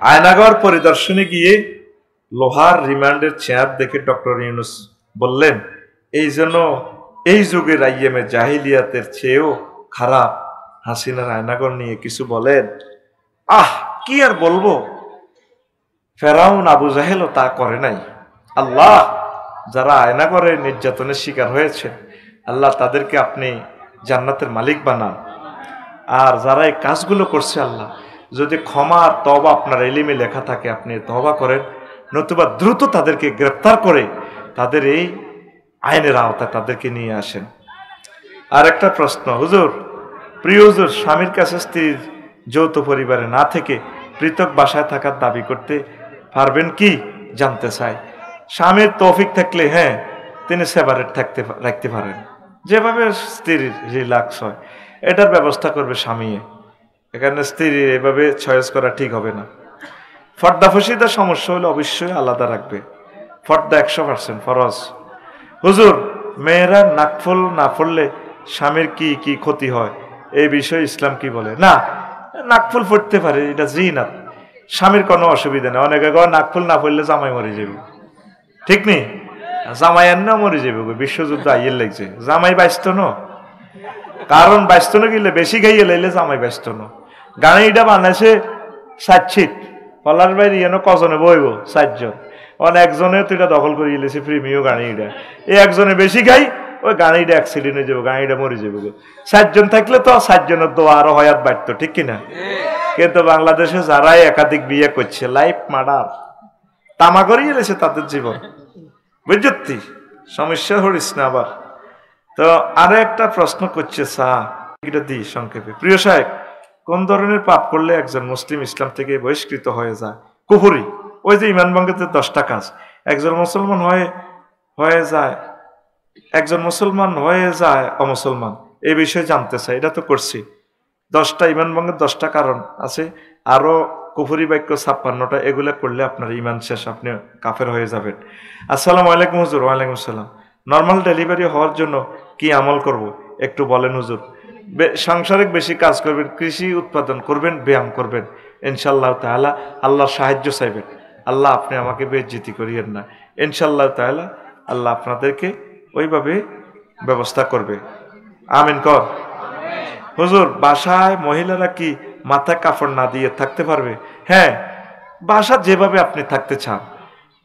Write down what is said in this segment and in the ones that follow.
আয়নাগর পরিদর্শনে গিয়ে লোহার রিমান্ডের চেয়ার দেখে ডক্টর ইউনূস বললেন, এই জন্য এই যুগের আইএমএ জাহিলিয়াতের চেয়েও খারাপ। হাসিনার আয়নাগর নিয়ে কিছু বলেন? কি আর বলবো, ফেরাউন আবু জাহেলও তা করে নাই। আল্লাহ, যারা আয়নাগরে নির্যাতনের শিকার হয়েছে, আল্লাহ তাদেরকে আপনি জান্নাতের মালিক বানান। আর যারা এই কাজগুলো করছে, আল্লাহ যদি ক্ষমা আর তওবা আপনার ইলমে লেখা থাকে, আপনি তওবা করেন, নতুবা দ্রুত তাদেরকে গ্রেপ্তার করে তাদের এই আইনের আওতায় তাদেরকে নিয়ে আসেন। আর একটা প্রশ্ন, হুজুর, প্রিয় হুজুর, স্বামীর কাছে স্ত্রীর যৌথ পরিবারে না থেকে পৃথক বাসায় থাকার দাবি করতে পারবেন কি জানতে চাই। স্বামীর তৌফিক থাকলে হ্যাঁ, তিনি সেপারেট রাখতে পারেন, যেভাবে স্ত্রীর রিল্যাক্স হয় এটার ব্যবস্থা করবে স্বামী। এখানে স্ত্রীর এভাবে চয়েস করা ঠিক হবে না। ফর্দা ফসিদার সমস্যা হলে অবশ্যই আলাদা রাখবে। ফর্দা 100% ফরজ। হুজুর, মেয়েরা নাকফুল না পড়লে স্বামীর কি কি ক্ষতি হয়, এই বিষয়ে ইসলাম কি বলে? না, নাকফুল পড়তে পারে, এটা জিনাত, স্বামীর কোনো অসুবিধা নেই। অনেকে নাকফুল না পড়লে জামাই মরে যাবে, ঠিক নেই? জামাই আর না মরে যাবে, বিশ্বযুদ্ধ আইয়ের লাগছে, জামাই ব্যস্ত ন, কারণ ব্যস্ত ন গেলে বেশি গাইয়ে লাইলে জামাই ব্যস্ত ন। গাড়িটা বানাইছে 60 সিট, পলার বাইরে এনে কজনে বইব 4 জন, একজনে তো এটা দখল করে গেলেছে প্রিমিয় গাড়িটা, এই একজনে বেশি গাই, ওই গাড়িটা অ্যাক্সিডেন্ট হয়ে যাবো, গাড়িটা মরে যাবে। 4 জন থাকলে তো 4 জনের দোয়া আরো হয়াত বাড়তো, ঠিক কিনা? কিন্তু বাংলাদেশে যারাই একাধিক বিয়ে করছে, লাইফ মার্ডার, তামা করে গেলেছে তাদের জীবন, বুঝতি? সমস্যা হরিস না আবার। তো আরো একটা প্রশ্ন করছে, এটা দিই সংক্ষেপে। প্রিয় সাহেব, কোন ধরনের পাপ করলে একজন মুসলিম ইসলাম থেকে বহিষ্কৃত হয়ে যায়? কুফরি, ওই যে ইমান ভঙ্গের 10টা কাজ, একজন মুসলমান হয়ে যায়, একজন মুসলমান হয়ে যায় অমুসলমান, এই বিষয়ে জানতে চাই। এটা তো করছি, 10টা ইমান ভঙ্গের 10টা কারণ আছে, আরো কুফরি বাক্য 56টা, এগুলো করলে আপনার ইমান শেষ, আপনি কাফের হয়ে যাবেন। আসসালামু আলাইকুম হুজুর। ওয়ালাইকুম আসসালাম। নর্মাল ডেলিভারি হওয়ার জন্য কি আমল করব একটু বলেন হুজুর। সাংসারিক বেশি কাজ করবেন, কৃষি উৎপাদন করবেন, ব্যায়াম করবেন, ইনশাআল্লাহ তাআলা আল্লাহর সাহায্য চাইবেন। আল্লাহ আপনি আমাকে বেইজ্জতি করিয়েন না, ইনশাআল্লাহ তাআলা আল্লাহ আপনাদেরকে ওইভাবে ব্যবস্থা করবে। আমিন কর। হুজুর, বাসায় মহিলারা কি মাথায় কাপড় না দিয়ে থাকতে পারবে? হ্যাঁ, বাসা যেভাবে আপনি থাকতে চান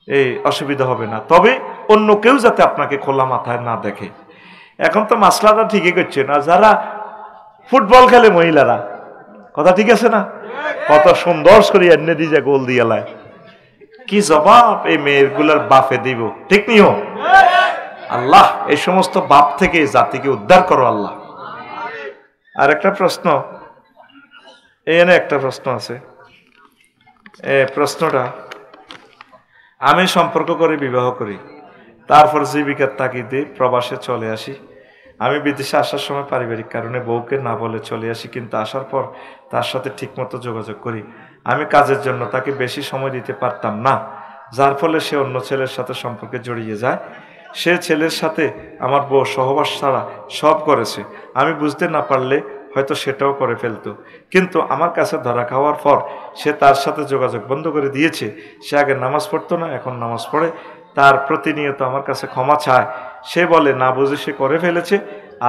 এই অসুবিধা হবে না, তবে অন্য কেউ যাতে আপনাকে খোলা মাথায় না দেখে। এখন তো মাসলাটা ঠিকই করছে না, যারা ফুটবল খেলে মহিলারা, কথা ঠিক আছে না, কত সুন্দর করে এনে দিয়ে গোল দিয়ে লাই, কি জবাব এই মেয়েগুলার বাপে দিব, ঠিক নিও? আল্লাহ এই সমস্ত বাপ থেকে জাতিকে উদ্ধার করো আল্লাহ। আর একটা প্রশ্ন, এখানে একটা প্রশ্ন আছে, প্রশ্নটা, আমি সম্পর্ক করে বিবাহ করি, তারপর জীবিকার তাগিদে প্রবাসে চলে আসি। আমি বিদেশে আসার সময় পারিবারিক কারণে বউকে না বলে চলে আসি, কিন্তু আসার পর তার সাথে ঠিকমতো যোগাযোগ করি। আমি কাজের জন্য তাকে বেশি সময় দিতে পারতাম না, যার ফলে সে অন্য ছেলের সাথে সম্পর্কে জড়িয়ে যায়। সে ছেলের সাথে আমার বউ সহবাস ছাড়া সব করেছে, আমি বুঝতে না পারলে হয়তো সেটাও করে ফেলতো, কিন্তু আমার কাছে ধরা খাওয়ার পর সে তার সাথে যোগাযোগ বন্ধ করে দিয়েছে। সে আগে নামাজ পড়তো না, এখন নামাজ পড়ে, তার প্রতিনিয়ত আমার কাছে ক্ষমা চায়। সে বলে না বুঝে সে করে ফেলেছে,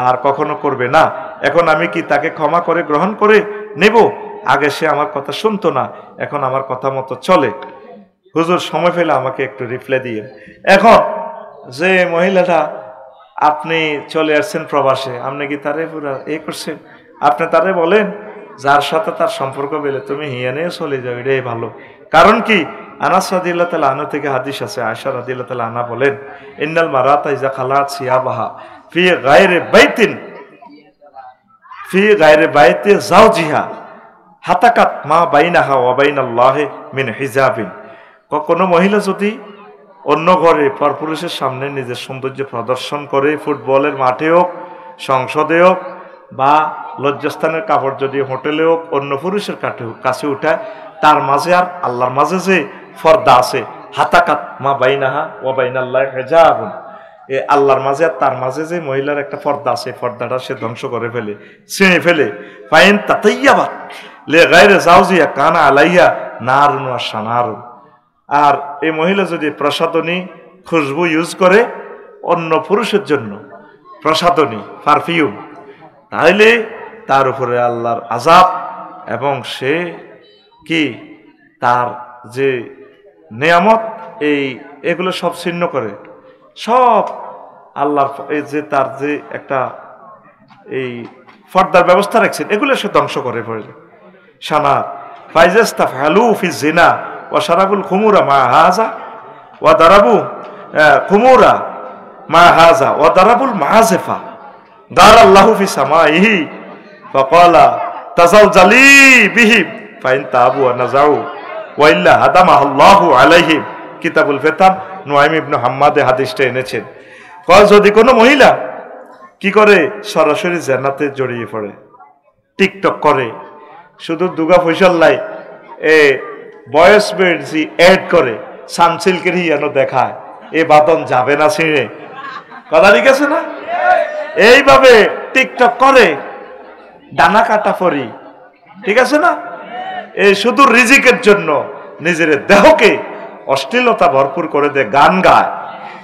আর কখনো করবে না। এখন আমি কি তাকে ক্ষমা করে গ্রহণ করে নেব? আগে সে আমার কথা শুনতো না, এখন আমার কথা মতো চলে। হুজুর, সময় পেলে আমাকে একটু রিপ্লাই দিয়ে। এখন যে মহিলাটা আপনি চলে আসছেন প্রবাসে, আপনি কি তারে পুরা করছেন? আপনি তারে বলেন যার সাথে তার সম্পর্ক বেলে তুমি হিয়া নিয়ে চলে যাও, এটাই ভালো। কারণ কি, আনাস রাদিয়াল্লাহু তাআলা আনহু থেকে হাদিস আছে, আয়েশা রাদিয়াল্লাহু তাআলা আনহা বলেন, ইন্নাল মারাতা ইযা খালাত সিয়াবাহা ফি গায়রি বাইতিন ফি গায়রি বাইতি যাওজিহা হাতাকাত মা বাইনাহা ওয়া বাইনাল্লাহি মিন হিজাবিন। কোনো মহিলা যদি অন্য ঘরে পরপুরুষের সামনে নিজের সৌন্দর্য প্রদর্শন করে, ফুটবলের মাঠে হোক, সংসদে হোক, বা লজ্জাস্থানের কাপড় যদি হোটেলে হোক, অন্য পুরুষের কাছে উঠায়, তার মাঝে আর আল্লাহর মাঝে যে পর্দা আছে, হাতাকাত মা বাইনাহা ওয়া বাইনাল্লাহি হিজাবুন, এ আল্লাহর মাঝে আর তার মাঝে যে মহিলার একটা পর্দা আছে, পর্দাটা সে ধ্বংস করে ফেলে, ছিঁড়ে ফেলে। ফাইন তাতাইয়াবাত লে গায়রে যাওজিয়া কানা আলাইহা নারুন ওয়া শানারুন। আর এই মহিলা যদি প্রসাধনী খুশবু ইউজ করে অন্য পুরুষের জন্য, প্রসাধনী পারফিউম, তাহলে তার উপরে আল্লাহর আযাব, এবং সে কি তার যে নিয়ামত এগুলো সব ছিন্ন করে, সব আল্লাহর এই যে তার যে একটা এই পর্দার ব্যবস্থা রাখছেন এগুলো সে ধ্বংস করে পড়ে। শানার ফাইজাস্তাফআলু ফি জিনা ওয়া শারাবুল খুমুরা মা হাযা ওয়া দারাবু খুমুরা মা হাযা ওয়া দারাবুল মাযিফা দারাল্লাহু ফি সামাইহি ফাকালা তাজালজালি বিহিম ফাইন তাবু ওয়া নাযাউ ওয়া ইল্লা হাদামাহুল্লাহু আলাইহিম। কিতাবুল ফিতান নুআইম ইবনে হাম্মাদে হাদিসটা এনেছেন। যদি কোনো মহিলা কি করে সরাসরি জান্নাতে জড়িয়ে পড়ে, টিকটক করে, শুধু দুগা ফয়সাল্লাই বয়স বেড়ছি অ্যাড করে, সানসিল্কের হিয়ানো দেখায়, এ বাদন যাবে না ছিঁড়ে, কথা ঠিক আছে না? এইভাবে টিকটক করে ডানা কাটা পরি, ঠিক আছে না? এই শুধু রিজিকের জন্য নিজের দেহকে অশ্লীলতা ভরপুর করে দেয়, গান গায়।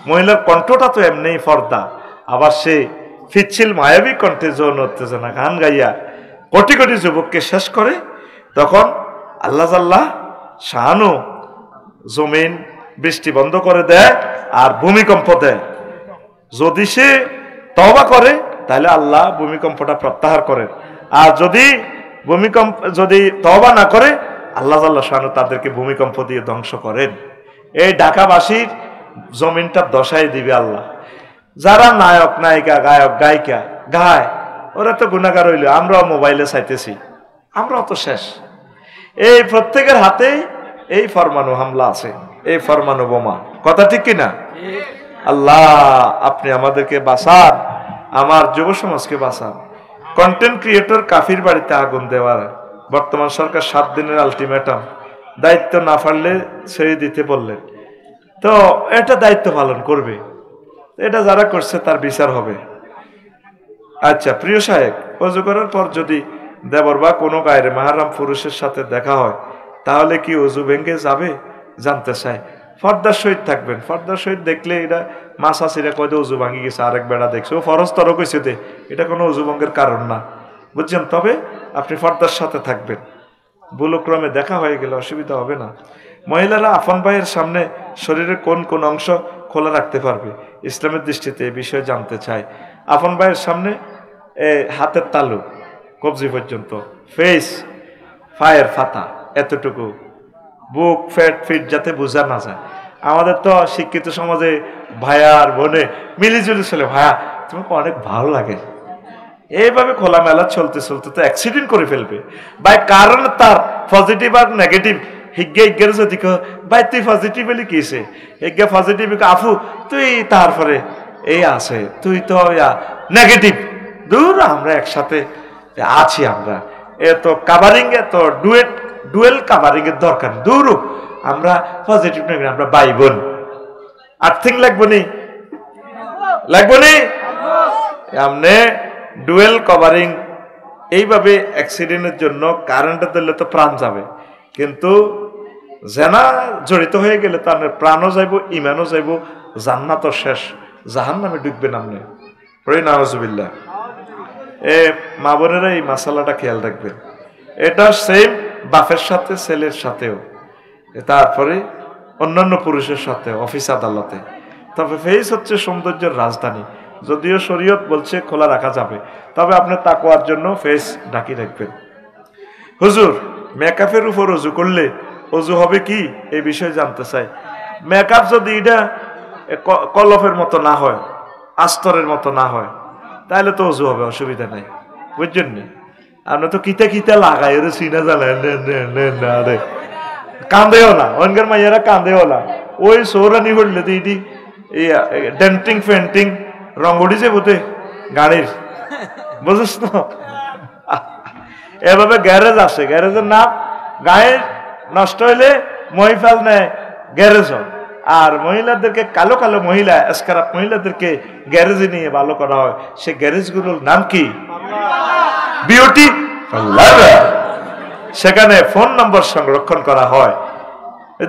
মহিলার কণ্ঠটা তো এমনিই পর্দা, আবার সে ফিচ্ছিল মায়াবী কণ্ঠে যৌন উত্তেজনা গান গাইয়া কোটি কোটি যুবককে শেষ করে। তখন আল্লাহ জাল্লাহ শাহানু জমিন বৃষ্টি বন্ধ করে দেয় আর ভূমিকম্প দেয়। যদি সে তওবা করে তাহলে আল্লাহ ভূমিকম্পটা প্রত্যাহার করেন, আর যদি তওবা না করে আল্লাহ জাল্লাহ শাহানু তাদেরকে ভূমিকম্প দিয়ে ধ্বংস করেন। এই ঢাকাবাসীর জমিনটা দশাই দিবে আল্লাহ। যারা নায়ক নায়িকা গায়ক গায়িকা গায় ওরা তো গুনাহগার হইল, আমরাও মোবাইলে চাইতেছি, আমরাও তো শেষ। এই প্রত্যেকের হাতে এই ফরমানু হামলা আছে, এই ফরমানু বোমা, কথা ঠিক কিনা? আল্লাহ আপনি আমাদেরকে বাঁচান, আমার যুব সমাজকে বাঁচান। কন্টেন্ট ক্রিয়েটর কাফির বাড়িতে আগুন দেওয়ার বর্তমান সরকার 7 দিনের আলটিমেটাম, দায়িত্ব না পারলে ছেড়ে দিতে বললেন। তো এটা দায়িত্ব পালন করবে, এটা যারা করছে তার বিচার হবে। আচ্ছা প্রিয় সাহেব, ওযু করার পর যদি দেবর বা কোনো গায়ের মাহরাম পুরুষের সাথে দেখা হয় তাহলে কি ওযু ভেঙে যাবে? জানতে চাই। ফর্দার সহিত থাকবেন। ফর্দার সহিত দেখলে এটা মাসাসিরা কয় ওযু ভাঙি গেছে, আরেক বেড়া দেখছে, ও ফরজ তর কইছে দে, এটা কোনো ওযু ভঙ্গের কারণ না, বুঝছেন? তবে আপনি ফর্দার সাথে থাকবেন। ভুলক্রমে দেখা হয়ে গেলে অসুবিধা হবে না। মহিলারা আপন ভাইয়ের সামনে শরীরের কোন কোন অংশ খোলা রাখতে পারবে ইসলামের দৃষ্টিতে এই বিষয়ে জানতে চাই। আপন ভাইয়ের সামনে হাতের তালু কবজি পর্যন্ত, ফেস পায়ের ফাতা এতটুকু, বুক ফ্যাট ফিট যাতে বোঝা না যায়। আমাদের তো শিক্ষিত সমাজে ভাইয়া আর বোনে মিলিজুলি চলে, ভাইয়া তোমাকে অনেক ভালো লাগে, এইভাবে খোলামেলা চলতে চলতে তো অ্যাক্সিডেন্ট করে ফেলবে ভাই। কারণ তার পজিটিভ আর নেগেটিভ হিজ্ঞা হিজ্ঞার যদি ভাই তুই পজিটিভ বলি কিসে, হিজ্ঞা পজিটিভ আফু তুই তারপরে এই আছে, তুই তো নেগেটিভ, দূর আমরা একসাথে আছি, আমরা এত কাভারিং এত ডুয়েল কাভারিং এর দরকার, দূর আমরা পজিটিভ নেগেটিভ আমরা ভাই বোন। আর্থিং লাগবো নি, লাগবো নি, আমনে ডুয়েল কভারিং। এইভাবে অ্যাক্সিডেন্টের জন্য কারেন্টে দিলে তো প্রাণ যাবে, কিন্তু জেনা জড়িত হয়ে গেলে তার প্রাণও যাইব, ইমানও যাইব, জান্নাতও শেষ, জাহান্নামে ডুববেন আপনি। পড়ি নাউজুবিল্লাহ। মা বোনেরা এই মাসালাটা খেয়াল রাখবেন। এটা সেম বাপের সাথে ছেলের সাথেও, তারপরে অন্যান্য পুরুষের সাথে, অফিস আদালতে। তবে ফেস হচ্ছে সৌন্দর্যের রাজধানী। যদিও শরীয়ত বলছে খোলা রাখা যাবে, তবে আপনি তাকওয়ার জন্য ফেস ঢাকি রাখবেন। হুজুর মেকআপের উপর ওযু করলে ওযু হবে কি, এই বিষয়ে জানতে চাই। মেকআপ যদি এটা কলফের মতো না হয়, আস্তরের মতো না হয়, তাহলে তো ওযু হবে, অসুবিধা নাই, বুঝছেন নি? আপনি তো কিতা কিতা লাগাই ওরে সিনা জ্বালায়, কান্দেও না, অনকার মাইয়ারা কান্দেও না, ওই সৌরানি হইলে তো এটি ডেন্টিং পেন্টিং রঙ্গড়ি যে বোধে গাড়ির, বুঝিস না? এভাবে গ্যারেজ আছে, গ্যারেজের নাম গায়ে নষ্ট হইলে মহিফাল নেয় গ্যারেজ। আর মহিলাদেরকে কালো কালো মহিলা এসকারাপ মহিলাদেরকে গ্যারেজে নিয়ে ভালো করা হয়, সে গ্যারেজগুলোর নাম কি? বিউটি সেখানে ফোন নম্বর সংরক্ষণ করা হয়,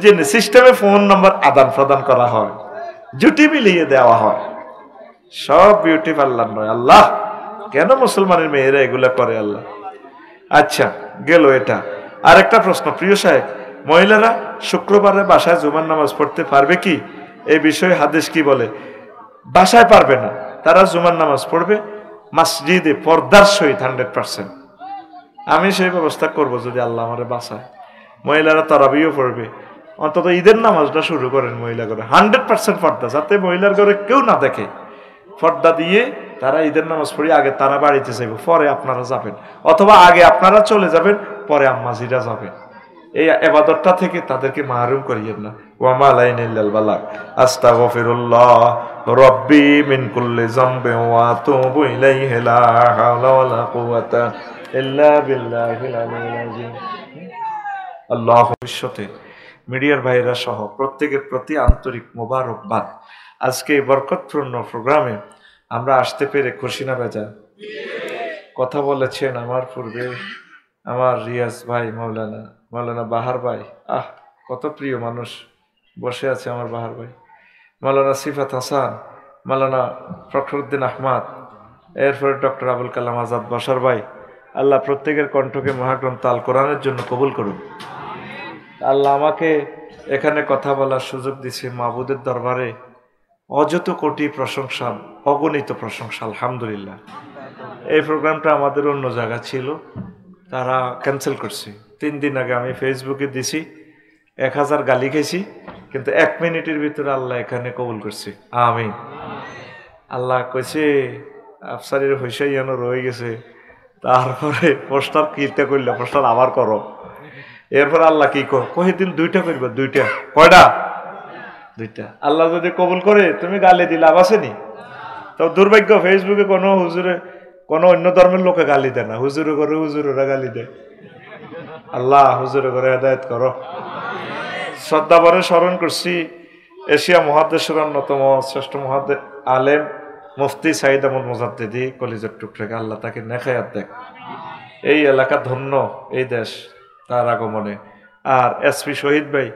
যে সিস্টেমে ফোন নম্বর আদান প্রদান করা হয়, জুটি মিলিয়ে দেওয়া হয়। সব বিউটি পার্লার নয়। আল্লাহ, কেন মুসলমানের মেয়েরা এগুলা করে আল্লাহ? আচ্ছা, গেল এটা। আরেকটা প্রশ্ন, প্রিয় সাহেব, মহিলারা শুক্রবারে বাসায় জুমার নামাজ পড়তে পারবে কি? এই বিষয়ে হাদিস কি বলে? বাসায় পারবে না, তারা জুমার নামাজ পড়বে মসজিদে পর্দার সহিত 100%। আমি সেই ব্যবস্থা করব যদি আল্লাহ আমারে বাঁচায়। মহিলারা তারাবিও পড়বে, অন্তত ঈদের নামাজটা শুরু করেন মহিলা করে 100% পর্দা, যাতে মহিলার ঘরে কেউ না দেখে। পর্দা দিয়ে তারা ঈদের নামাজ পড়ি, আগে তারা বাড়িতে যাইব, পরে আপনারা যাবেন, অথবা আগে আপনারা চলে যাবেন, পরে আম্মাজিরা যাবেন। এই ইবাদতটা থেকে তাদেরকে মাহরুম করিয়েন না। ওয়া মা আলাইনা ইল্লাল বালাগ। আস্তাগফিরুল্লাহ রাব্বি মিন কুল্লি যামবি ওয়া আতুবু ইলাইহি লা হাওলা ওয়ালা কুওয়াতা ইল্লা বিল্লাহিল আলিয়্যিল আযীম। আল্লাহ ভবিষ্যতে মিডিয়ার ভাইরা সহ প্রত্যেকের প্রতি আন্তরিক মোবারকবাদ। আজকে এই বরকতপূর্ণ প্রোগ্রামে আমরা আসতে পেরে খুশি না বেজা? কথা বলেছেন আমার পূর্বে আমার রিয়াজ ভাই, মাওলানা বাহার ভাই, কত প্রিয় মানুষ বসে আছে আমার বাহার ভাই, মাওলানা সিফাত হাসান, মাওলানা ফখরুদ্দিন আহমদ, এরপরে ডক্টর আবুল কালাম আজাদ বশর ভাই। আল্লাহ প্রত্যেকের কণ্ঠকে মহাগ্রন্থ আল কোরআনের জন্য কবুল করুন। আল্লাহ আমাকে এখানে কথা বলার সুযোগ দিছে, মাবুদের দরবারে অযত কোটি প্রশংসা, অগণিত প্রশংসা, আলহামদুলিল্লাহ। এই প্রোগ্রামটা আমাদের অন্য জায়গা ছিল, তারা ক্যান্সেল করছে। 3 দিন আগে আমি ফেসবুকে দিছি, 1000 গালি খেয়েছি, কিন্তু 1 মিনিটের ভিতরে আল্লাহ এখানে কবুল করছে। আমিন। আল্লাহ কইছে আফসারির হইসাই যেন রয়ে গেছে, তারপরে পোস্টার কিনতে করলে পোস্টার আবার করো। এরপর আল্লাহ কি কহে দিন 2টা করবে, 2টা। কয়টা? 2টা। আল্লাহ যদি কবুল করে তুমি গালি দিলে লাভ আসেনি? তো দুর্ভাগ্য, ফেসবুকে কোনো হুজুরে, কোনো অন্য ধর্মের লোকে গালি দেয় না, হুজুরে করে হুজুরেরা গালি দেয়। আল্লাহ হুজুরে করে হেদায়েত করো। শ্রদ্ধাভরে স্মরণ করছি এশিয়া মহাদেশের অন্যতম শ্রেষ্ঠ মহাদেশ আলেম মুফতি সাইদ আহমদ মুজাদ্দিদি, কলিজার টুকরাকে আল্লাহ তাকে নেখায়াত দেখ। এই এলাকা ধন্য, এই দেশ তার আগমনে। আর এসপি শহীদ ভাই,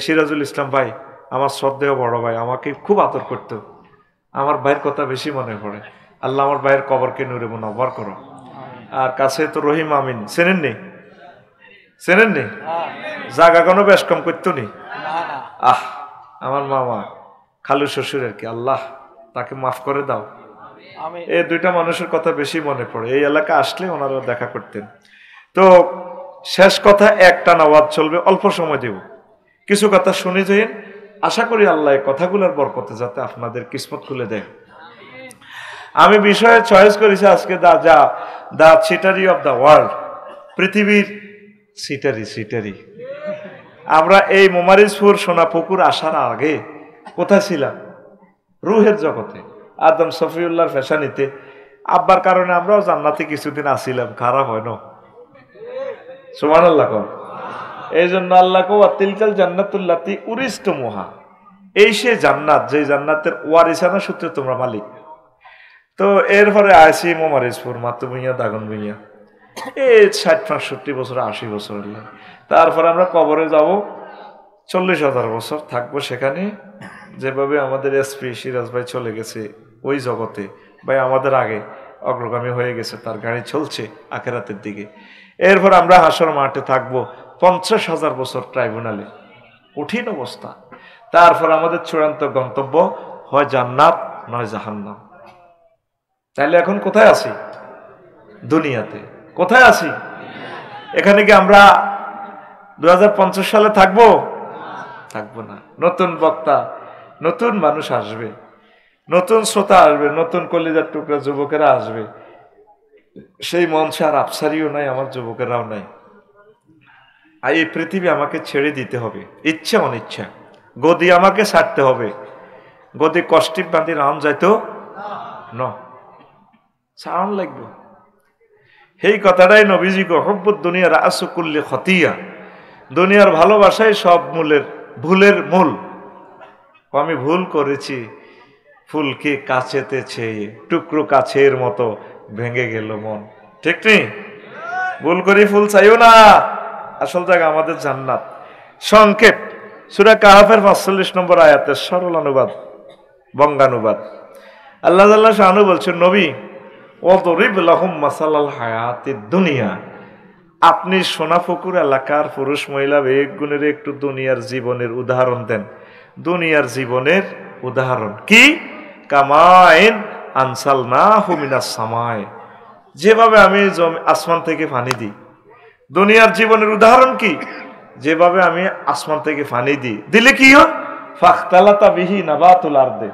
সিরাজুল ইসলাম ভাই, আমার শ্রদ্ধেয় বড় ভাই, আমাকে খুব আদর করত। আমার ভাইয়ের কথা বেশি মনে পড়ে। আল্লাহ আমার ভাইয়ের কবরকে নূরে মুনাওয়ার করো। আর কাছে তো রহিম আমিন, চেনেননি? জাগা কোনো বেশ কম করতো নি। আমার মামা, খালু শ্বশুর আর কি, আল্লাহ তাকে মাফ করে দাও। এই 2টা মানুষের কথা বেশি মনে পড়ে। এই এলাকা আসলে ওনারা দেখা করতেন। তো শেষ কথা, একটা নাওয়াজ চলবে, অল্প সময় দেব, কিছু কথা শুনে যাইন। আশা করি আল্লাহ কথাগুলোর বরকতে যাতে আপনাদের কিসমত খুলে দেয়। আমি বিষয়ে চয়েস করেছি আজকে দা সিটারি অফ দ্য ওয়ার্ল্ড, পৃথিবীর সিটারি। আমরা এই মোমারিজপুর সোনাপুকুর আসার আগে কোথায় ছিলাম? রুহের জগতে, আদম সফিউল্লাহর ফ্যাশানিতে। আব্বার কারণে আমরাও জান্নাতে কিছুদিন আসিলাম, খারাপ হয় না? সুবহানাল্লাহ। এই জন্য আল্লাহ তিলকাল জান্নাতুল্লাতি উরিস্তুমুহা, এই সে জান্নাত যে জান্নাতের ওয়ারিসানা সূত্রে তোমরা মালিক। তো এরপরে আসি মোমারিজপুর, মাতুমিয়া, দাগন ভুইয়া, এই 60-65 বছর, 80 বছর। তারপর আমরা কবরে যাব, 40,000 বছর থাকবো সেখানে। যেভাবে আমাদের এসপি সিরাজ ভাই চলে গেছে ওই জগতে, ভাই আমাদের আগে অগ্রগামী হয়ে গেছে, তার গাড়ি চলছে আখেরাতের দিকে। এরপর আমরা হাসর মাঠে থাকবো 50,000 বছর ট্রাইব্যুনালে, কঠিন অবস্থা। তারপর আমাদের চূড়ান্ত গন্তব্য হয় জান্নাত নয় জাহান্নাম। তাহলে এখন কোথায় আছি? দুনিয়াতে। কোথায় আছি? এখানে কি আমরা 2050 সালে থাকবো না। নতুন বক্তা, নতুন মানুষ আসবে, নতুন শ্রোতা আসবে, নতুন কলিজার টুকরা যুবকেরা আসবে। সেই মঞ্চে আর আফসারিও নাই, আমার যুবকেরাও নাই। আর এই পৃথিবী আমাকে ছেড়ে দিতে হবে, ইচ্ছা অনিচ্ছা। গদি আমাকে ছাড়তে হবে, গদি কষ্টিপ বাঁধি রাম যাইতো না, সাউন্ড লাগবে। এই কথাটাই নবীজি হব্বুদ দুনিয়া রাসু কুল্লি খতিয়া, দুনিয়ার ভালোবাসাই সব ভুলের মূল। আমি ভুল করেছি, ফুলকে কাছেতে ছেয়ে টুকরো কাছের মতো ভেঙে গেল মন। ঠিক নেই? ভুল করি ফুল চাইও না, আসল জায়গা আমাদের জান্নাত। সংক্ষেপ সূরা কাহাফের ৪৫ নম্বর আয়াতের সরল অনুবাদ, বঙ্গানুবাদ। আল্লাহ জাল্লা শানু বলছেন, নবী ওয়াদরিব লাহুম মাসালাল হায়াতিদ দুনিয়া, আপনি সোনাপুকুর এলাকার পুরুষ মহিলা বেগুনের একটু দুনিয়ার জীবনের উদাহরণ দেন। দুনিয়ার জীবনের উদাহরণ কি? কামাইন আনসালনাহু মিনাস সামাই, যেভাবে আমি আসমান থেকে পানি দিই। দুনিয়ার জীবনের উদাহরণ কি? যেভাবে আমি আসমান থেকে পানি দিই, দিলে কি হয়? ফাখতালাতা বিহি নাবাতুল আরদে,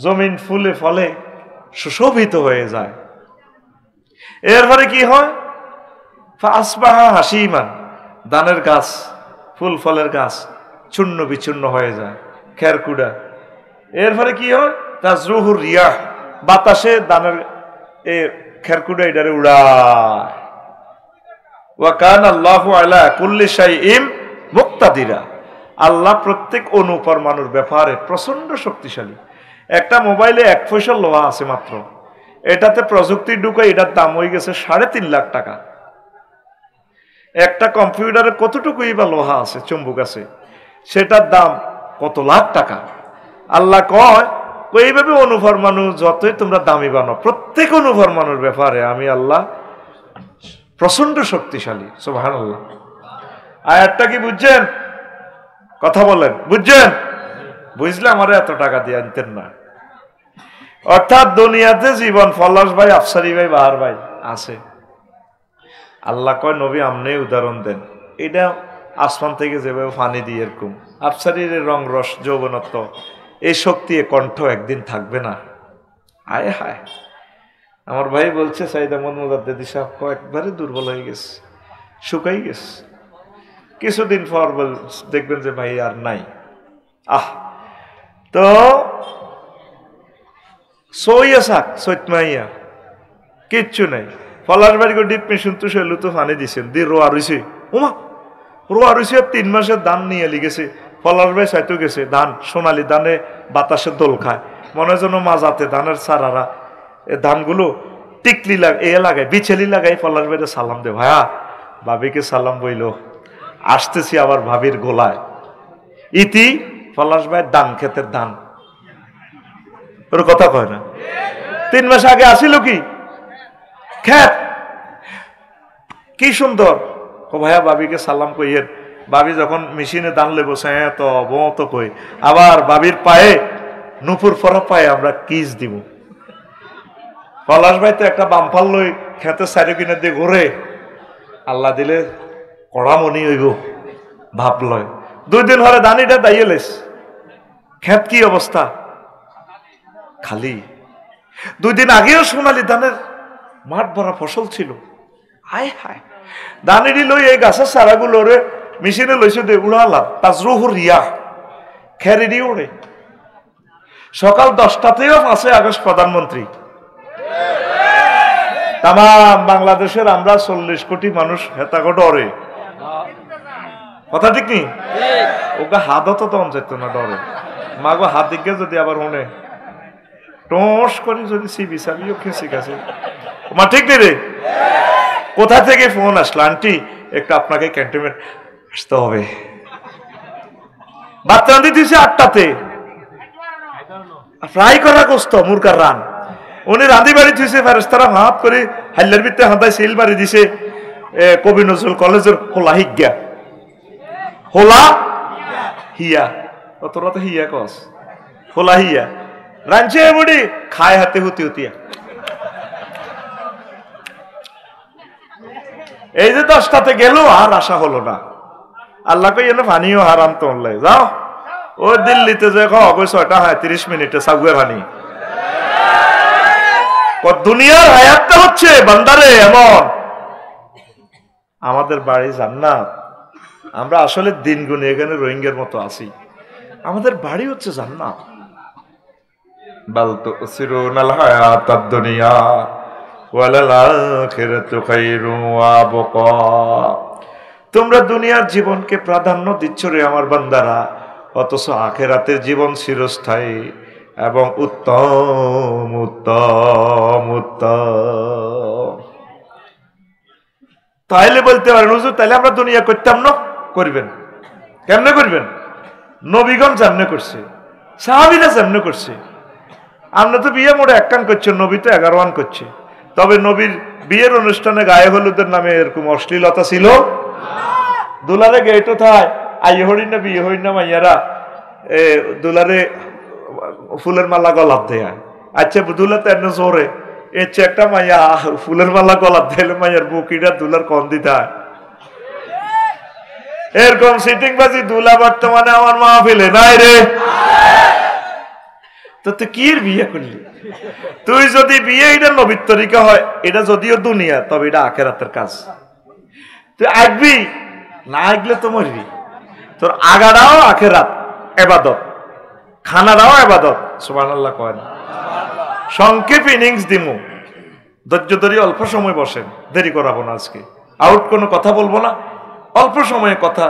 জমিন ফুলে ফলে সুশোভিত হয়ে যায়। এরপরে কি হয়? ফাসবাহা হাসিমান, ধানের গাছ, ফুল ফলের গাছ চূর্ণ বিচূর্ণ হয়ে যায়, খেরকুড়া। এরপরে কি হয়? তাজরুহুর রিয়াহ, বাতাসে ধানের খেরকুড়া এটারে উড়ায়। ওয়া কানা আল্লাহু আলা কুল্লি শাইইন মুক্তাদিরা, আল্লাহ প্রত্যেক অণু পরমাণুর ব্যাপারে প্রচন্ড শক্তিশালী। একটা মোবাইলে 1 পয়সা লোহা আছে মাত্র, এটাতে প্রযুক্তি ঢুকে এটার দাম হয়ে গেছে 3.5 লাখ টাকা। একটা কম্পিউটারে কতটুকুই বা লোহা আছে, চুম্বক আছে, সেটার দাম কত লাখ টাকা। আল্লাহ কয় এইভাবে অনুপরমাণু যতই তোমরা দামি বানো, প্রত্যেক অনুপরমাণুর ব্যাপারে আমি আল্লাহ প্রচন্ড শক্তিশালী। সুবহানাল্লাহ। আয়াতটা কি বুঝছেন? কথা বলেন, বুঝছেন? বুঝলে আমার এত টাকা দিয়ে আনতেন না। অর্থাৎ দুনিয়াতে জীবন ফলাস ভাই, আফসারি ভাই, বাহার ভাই আছে। আল্লাহ কয় নবী আমনে উদাহরণ দেন। এটা আসমান থেকে যেভাবে পানি দিয়ে এরকম আফসারির রং রস যৌবনত্ব, এই শক্তি এ কণ্ঠ একদিন থাকবে না। হায় হায়, আমার ভাই বলছে সাইদ আহমদ মুজাদ্দেদি সাহেব একবারে দুর্বল হয়ে গেছে, শুকাই গেছে। কিছুদিন পর দেখবেন যে ভাই আর নাই। তো সইয়া শাক সৈতমাইয়া কিচ্ছু নাই। ফলার বাড়ি ডিপ মেশিন তো সেলু তো ফানি দিছেন দিয়ে রোয়া রইছে, ওমা রোয়া রইছে 3 মাসের ধান নিয়ে লিগেছে। ফলার ভাই চাইতেও গেছে, ধান সোনালি ধানে বাতাসে দোল খায়, মনে যেন মাজাতে ধানের সারারা এ ধানগুলো টিকলি লাগায় বিছেলি লাগাই। ফলার বাইরে সালাম দে, ভাইয়া ভাবিকে সালাম বইল, আসতেছি আবার ভাবির গোলায়। ইতি ফলাস ভাই ধান ক্ষেতের ধান, ওর কথা কয় না। 3 মাস আগে আসিল কি ক্ষেত, কি সুন্দর। ও ভাইয়া ভাবিকে সালাম কইয়ের। ভাবি যখন মেশিনে ধান লেবো তো বত কই, আবার ভাবির পায়ে নুপুর ফরা পায়ে আমরা কিস দিব। পলাশ ভাই তো একটা বাম্পার লই খেতে সাইড কিনে দিয়ে ঘুরে, আল্লাহ দিলে কড়ামণি হইব ভাব লয়। 2 দিন হলে দানিটা দাইয়েলেস, খেত কি অবস্থা খালি। 2 দিন আগেও সোনালি ধানের মাঠ ভরা ফসল ছিল। হায় হায়, দানিটি লই এই গাছের চারাগুলো রে মেশিনে লইছে দে উড়ালাম, তাজরুহুর রিয়াহ, খেরিডি উড়ে। সকাল 10টাতেও 5 আগস্ট প্রধানমন্ত্রী। তাম বাংলাদেশের আমরা 40 কোটি মানুষ হেতাকো ডরে, কথা ঠিক নি? ওকে হাত হতো তখন যেত না ডরে। মাগো হাত দিকে যদি আবার মনে টস করি যদি সিবি সাবিও খেসে গেছে মা, ঠিক নেই রে? কোথা থেকে ফোন আসলো, আন্টি একটু আপনাকে ক্যান্টনমেন্ট আসতে হবে। বাচ্চা দিতেছে 8টাতে, ফ্রাই করা গোস্ত মুরগার রান। উনি রাঁধি বাড়ি থুইছে, ফেরেশতারা হাত করে হাল্লার ভিতরে হাতায় সিল বাড়ি দিছে। কবি নজরুল কলেজের হোলা হিজ্ঞা, হোলা হিয়া, তোরা তো হিয়া কস, হোলা হিয়া রাঁধছে বুড়ি খায় হাতে হুতি হুতিয়া। এই যে 10টাতে গেল আর আশা হলো না। আল্লাহ কই এনে পানিও হারাম তো অনলাই যাও। ও দিল্লিতে যে কই 6:30 মিনিটে সাগুয়ে পানি। দুনিয়ার হায়াতটা হচ্ছে বান্দারে এমন, আমাদের বাড়ি জান্নাত। আমরা আসলে দিন গুনে এখানে রোহিঙ্গার মতো আছি, আমাদের বাড়ি হচ্ছে জান্নাত। বাল তুসিরুনাল হায়াতাদ দুনিয়া ওয়ালাল আখিরাতু খায়রুন ওয়া আবকা। তোমরা দুনিয়ার জীবনকে প্রাধান্য দিচ্ছ রে আমার বান্দারা, অথচ আখিরাতের জীবন চিরস্থায়ী এবং উত্তম উত্তম উত্তম। তাইলে বলতে পারেন হুজুর তাইলে আমরা দুনিয়া করতাম না, করবেন কেমনে করবেন? নবীগণ যেমনে করছে, সাহাবীরা যেমনে করছে। আমরা তো বিয়ে মোড়ে এক কান করছে, নবী তো 11 করছে। তবে নবীর বিয়ের অনুষ্ঠানে গায়ে হলুদের নামে এরকম অশ্লীলতা ছিল। দুলারে গেটো থায় আইয়ে হরি না বিয়ে হরি না মাইয়ারা দুলারে ফুলের মালা গলাপ দেয়। আচ্ছা দুলাতে এমন জোরে এর চেয়ে একটা মাইয়া ফুলের মালা গলাপ দিলে মাইয়ার বুকিটা দুলার কম দিতে হয়। এরকম সিটিং বাজি দুলা বর্তমানে আমার মাহফিলে নাই রে। তো তুই কি বিয়ে করলি? তুই যদি বিয়ে এটা নবীর তরিকা হয়, এটা যদিও দুনিয়া, তবে এটা আখিরাতের কাজ। তুই আগবি না, আগলে তো মরবি। তোর আগাটাও আখিরাত ইবাদত, খানাটাও ইবাদত। সুবহানাল্লাহ কয় না? সংক্ষেপ ইনিংস দিমু, ধৈর্য ধরে অল্প সময় বসেন, দেরি করাবো না আজকে। আউট কোনো কথা বলবো না, অল্প সময়ে কথা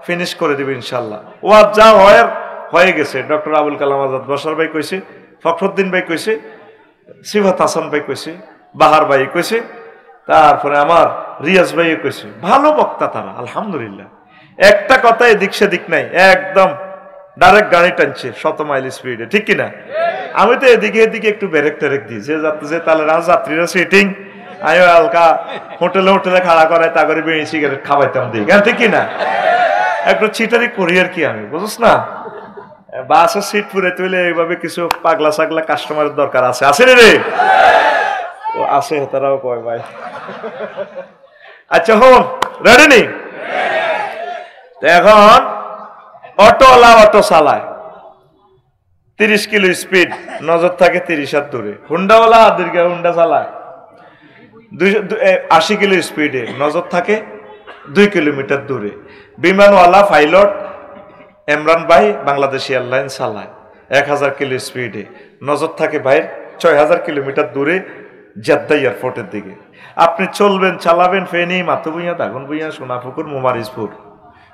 ফিনিশ করে দেবে ইনশাল্লাহ। ওয়াজ যা হয়ে গেছে। ডক্টর আবুল কালাম আজাদ বসার ভাই কইছে, ফখরুদ্দিন ভাই কইছে, সিফাত হাসান ভাই কইছে, বাহার ভাই কইছে, তারপরে আমার রিয়াজ ভাই কইছে। ভালো বক্তা তারা, আলহামদুলিল্লাহ। একটা কথা এদিক সেদিক নাই, একদম ডাইরেক্ট গাড়ি টানছে 100 মাইল স্পিডে, ঠিক কিনা? আমি তো এদিকে এদিকে একটু ব্রেক টেরেক দিই, যে তাহলে যাত্রীরা সিটিং আমি হালকা হোটেলে খাড়া করায় তা করে বেড়ে সিগারেট খাওয়াইতাম দিই, ঠিক কিনা? একটু ছিটারি করি আর কি আমি, বুঝছ না? বাসের সিট পুরে তুলে এইভাবে কিছু পাগলা সাগলা কাস্টমারের দরকার আছে, আছে রে? ও আছে, তারাও কয় ভাই। আচ্ছা হন রেডি নেই? এখন অটোওয়ালা অটো চালায় 30 কিলো স্পিড, নজর থাকে 30 হাত দূরে। হুন্ডাওয়ালা দীর্ঘা হুন্ডা চালায় 80 কিলো স্পিডে, নজর থাকে 2 কিলোমিটার দূরে। বিমানওয়ালা পাইলট ইমরান ভাই বাংলাদেশ এয়ারলাইন চালায় 1000 কিলো স্পিডে, নজর থাকে বাইরে 6000 কিলোমিটার দূরে জেদ্দা এয়ারপোর্টের দিকে। আপনি চলবেন, চালাবেন ফেনী, মাতুবুইয়া, দাগনভূঞা, সোনাপুকুর, মোমারিজপুর,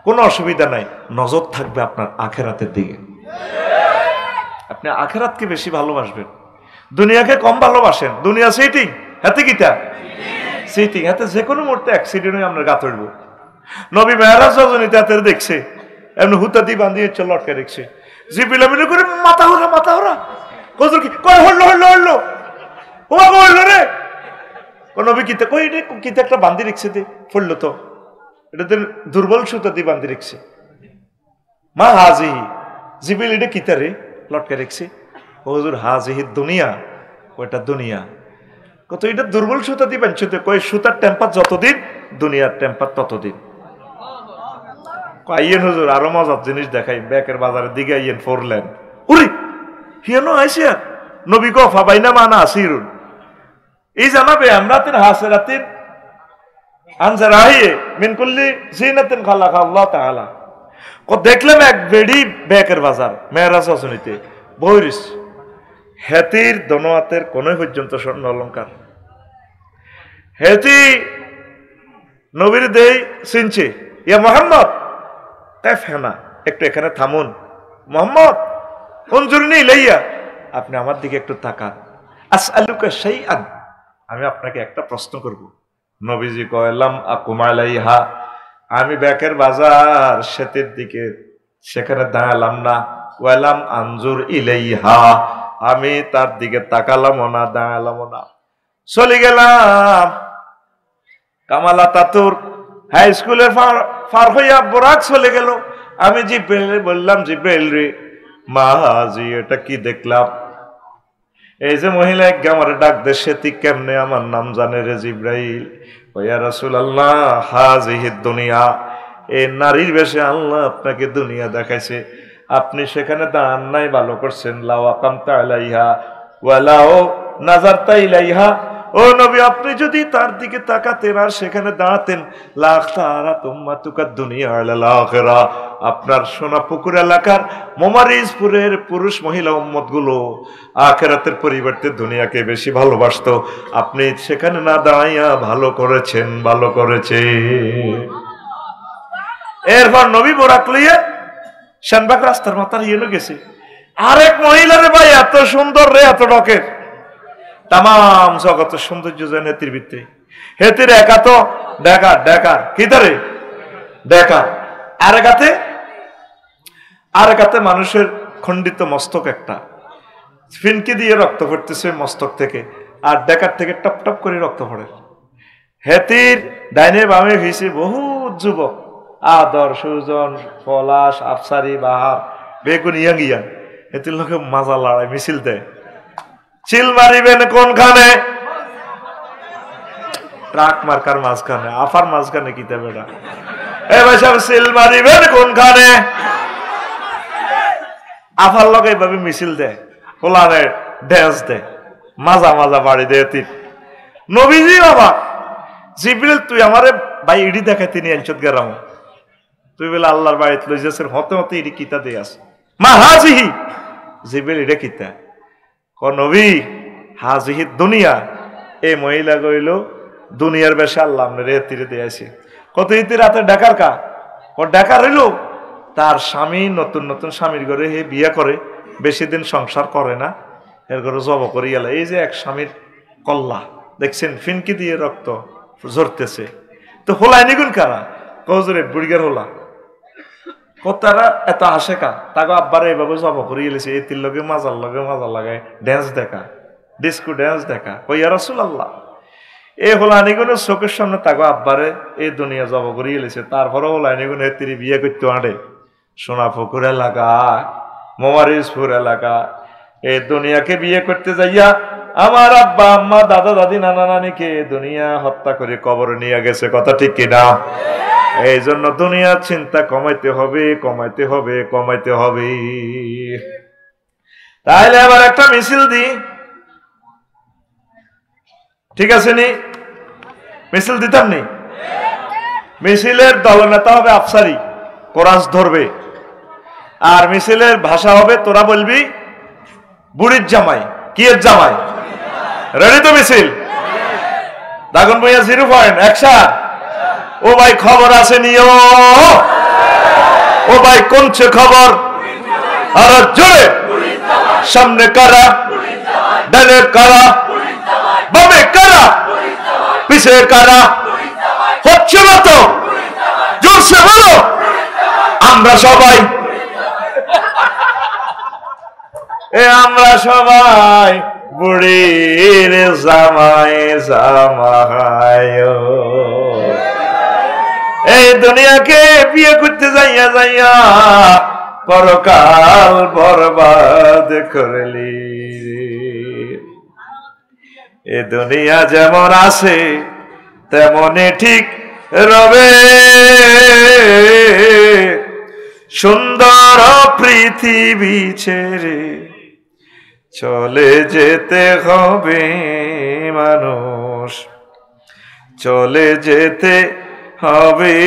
কোনো অসুবিধা নাই, নজর থাকবে আপনার আখেরাতের দিকে। আপনি আখেরাতকে বেশি ভালোবাসবেন, দুনিয়াকে কম ভালোবাসেন। দুনিয়া সিটিং, হাতে কিতা সিটিং, হাতে যে কোনো মুহূর্তে অ্যাক্সিডেন্ট হয়ে আপনার গা তৈব। নবী মেহরাজ রজনীতে হাতের দেখছে, এমনি হুতা দিয়ে বান্ধিয়ে চল লটকে দেখছে, জিবিলামিনে করে মাথা হরা কজর কি কয় হল্লো ও বাবা হল্লো রে। নবী কিতা কই রে, কিতা একটা বান্ধি রেখছে দে, ফললো তো এটা দুর্বল সুতা দিয়ে বান্ধি রেখছে। মা হাজিহি, জিবিল এটা কিতা রে লটকে রেখছে? হুজুর হাজিহি দুনিয়া, ওইটা দুনিয়া। কত এটা দুর্বল সুতা দিয়ে বাঁধছে, কয় সুতার টেম্পার যতদিন দুনিয়ার টেম্পার ততদিন। আইয়েন হুজুর আরো মজার জিনিস দেখাই, ব্যাকের বাজারের দিকে আইয়েন 4 লেন। উরি হিয়ানো আইসিয়া নবী কফা বাইনা মানা আসিরুন, এই জানাবে আমরা তিন হাসরাতিন আনজারাহিয়ে মিন কুল্লি জিনাতিন খালাকা আল্লাহ তাআলা। কো দেখলাম এক বেড়ি ব্যাকের বাজার মেরাজ হসনিতে বইরিস, হেতির দনোয়াতের কোন পর্যন্ত স্বর্ণ অলংকার। হেতি নবীর দেই চিনছে, ইয়া মোহাম্মদ কাইফানা, একটু এখানে থামুন। মোহাম্মদ উনজুরনি ইলাইয়া, আপনি আমার দিকে একটু তাকান। আসআলুকা শাইআন, আমি আপনাকে একটা প্রশ্ন করব। নবীজি কয়লাম আকুম আলাইহা, আমি ব্যাকের বাজার সেতের দিকে সেখানে দাঁড়ালাম না। ওয়ালাম আনজুর ইলাইহা, আমি তার দিকে তাকালাম না, দাঁড়ালাম না, চলে গেলাম। কামালা তাতুর হাই স্কুলের পার হইয়া বোরাক চলে গেল। আমি জিব্রাইল বললাম, জিব্রাইল রে মাহাজি এটা কি দেখলাম? এই যে মহিলা এক আমার ডাক দেশে তি কেমনে আমার নাম জানে রে জিব্রাইল? ইয়া রাসূলুল্লাহ হাযিহি দুনিয়া, এই নারীর বেশে আল্লাহ আপনাকে দুনিয়া দেখাইছে, আপনি সেখানে দাঁড়ান নাই, ভালো করছেন। লাও আকামতা আলাইহা ওয়া লাও নাযারতা ইলাইহা, ও নবী আপনি যদি তার দিকে তাকাতেন আর সেখানে দাঁড়াতেন, লাখতারাত উম্মাতুকা দুনিয়া আলাল আখিরা, আপনার সোনাপুকুর এলাকার মোমারিজপুরের পুরুষ মহিলা উম্মত গুলো আখিরাতের পরিবর্তে দুনিয়াকে বেশি ভালোবাসতো। আপনি সেখানে না দাঁড়াইয়া ভালো করেছেন, ভালো করেছে। এরপর নবী বোরাক লইয়া শানবাগ রাস্তার মাথার ইয়েনো গেছে। আরেক মহিলারে ভাই এত সুন্দর রে, এত ডকের, তাম জগতের সৌন্দর্য যেন এতির ভিতরে। হেতির একা তো ডেকার ডেকার কি ধরে ডেকার, আর একাতে মানুষের খণ্ডিত মস্তক একটা, ফিনকি দিয়ে রক্ত পড়তেছে মস্তক থেকে, আর ডেকার থেকে টপ টপ করে রক্ত পড়ে। হেতির ডাইনে বামে হয়েছে বহু যুবক, আদর, সুজন, পলাশ, আফসারি, বাহার, বেগুন, ইয়াং ইয়াং। হেতির লোকে মাজা লড়াই মিছিল দেয়, চিল মারিবেন কোনখানে? ট্রাক মার্কার মাঝখানে, আফার মাঝখানে কি দেবে না? এ ভাই সাহেব চিল মারিবেন কোনখানে? আফার লোক এইভাবে মিছিল দেয়, পোলারে ড্যান্স দেয়, মাজা মাজা বাড়ি দেয়। নবীজি বাবা জিবরিল তুই আমারে ভাই ইডি দেখাইতে নিয়ে আনছত গেরাম, তুই বলে আল্লাহর বাড়িতে লই যাচ্ছেন, হতে হতে ইডি কিতা দিয়ে আস মা হাজিহি। জিবরিল ইডে কিতা ক নবী, হাজিহি দুনিয়া। এই মহিলা কইল দুনিয়ার বেশে আল্লাহ আপনার এতিরে দিয়েছে। কত ইতি রাতে ডাকার কা ও ডাকার হইল তার স্বামী নতুন নতুন স্বামীর ঘরে হে বিয়ে করে, বেশি দিন সংসার করে না, এর ঘরে জব করে গেল। এই যে এক স্বামীর কল্লা দেখছেন ফিনকি দিয়ে রক্ত ঝরতেছে, তো হোলাই নিগুন কারা কজরে বুড়িগার হোলা তারা এত হাসে কা তাকে আব্বারা এইভাবে জব করে গেলেছে। এই তিন লগে মাজার লাগায় ড্যান্স দেখা, ডিস্কো ড্যান্স দেখা। কইয়া রাসূলুল্লাহ এই হোলানিগুলো চোখের সামনে তাকে আব্বারে এই দুনিয়া জব করে গেলেছে, তারপরে হোলানিগুলো তিনি বিয়ে করতে আনে সোনাপুকুর এলাকা, মোমারিজপুর এলাকা, এই দুনিয়াকে বিয়ে করতে যাইয়া আমার আব্বা আম্মা দাদা দাদি নানা নানিকে দুনিয়া হত্যা করে কবর নিয়ে গেছে। কথা ঠিক কিনা? এই জন্য দুনিয়ার চিন্তা কমাইতে হবে, কমাইতে হবে, কমাইতে হবে। তাইলে আবার একটা মিছিল দি, ঠিক আছে নি? মিছিল দিতাম নি? মিছিলের দলনেতা হবে আফসারি, কোরাস ধরবে, আর মিছিলের ভাষা হবে তোরা বলবি বুড়ির জামাই। কি এর জামাই? রেডি তো মিছিল? দাগন ভাইয়া 0 পয়েন্ট অ্যাকশন। ও ভাই খবর আছে নিও, ও ভাই কোনছে খবর? আর জোরে সামনে কারা, ডানে কারা, বামে কারা, পিছে কারা? হচ্ছে না তো? জোরসে বলো। আমরা সবাই, আমরা সবাই বুড়ির জামাই জামাই। এই দুনিয়াকে বিয়ে করতে যাইয়া যাইয়া পরকাল বরবাদ করলি। এ দুনিয়া যেমন আছে তেমনই ঠিক রবে, সুন্দর পৃথিবী ছেড়ে চলে যেতে হবে মানুষ, চলে যেতে হবে।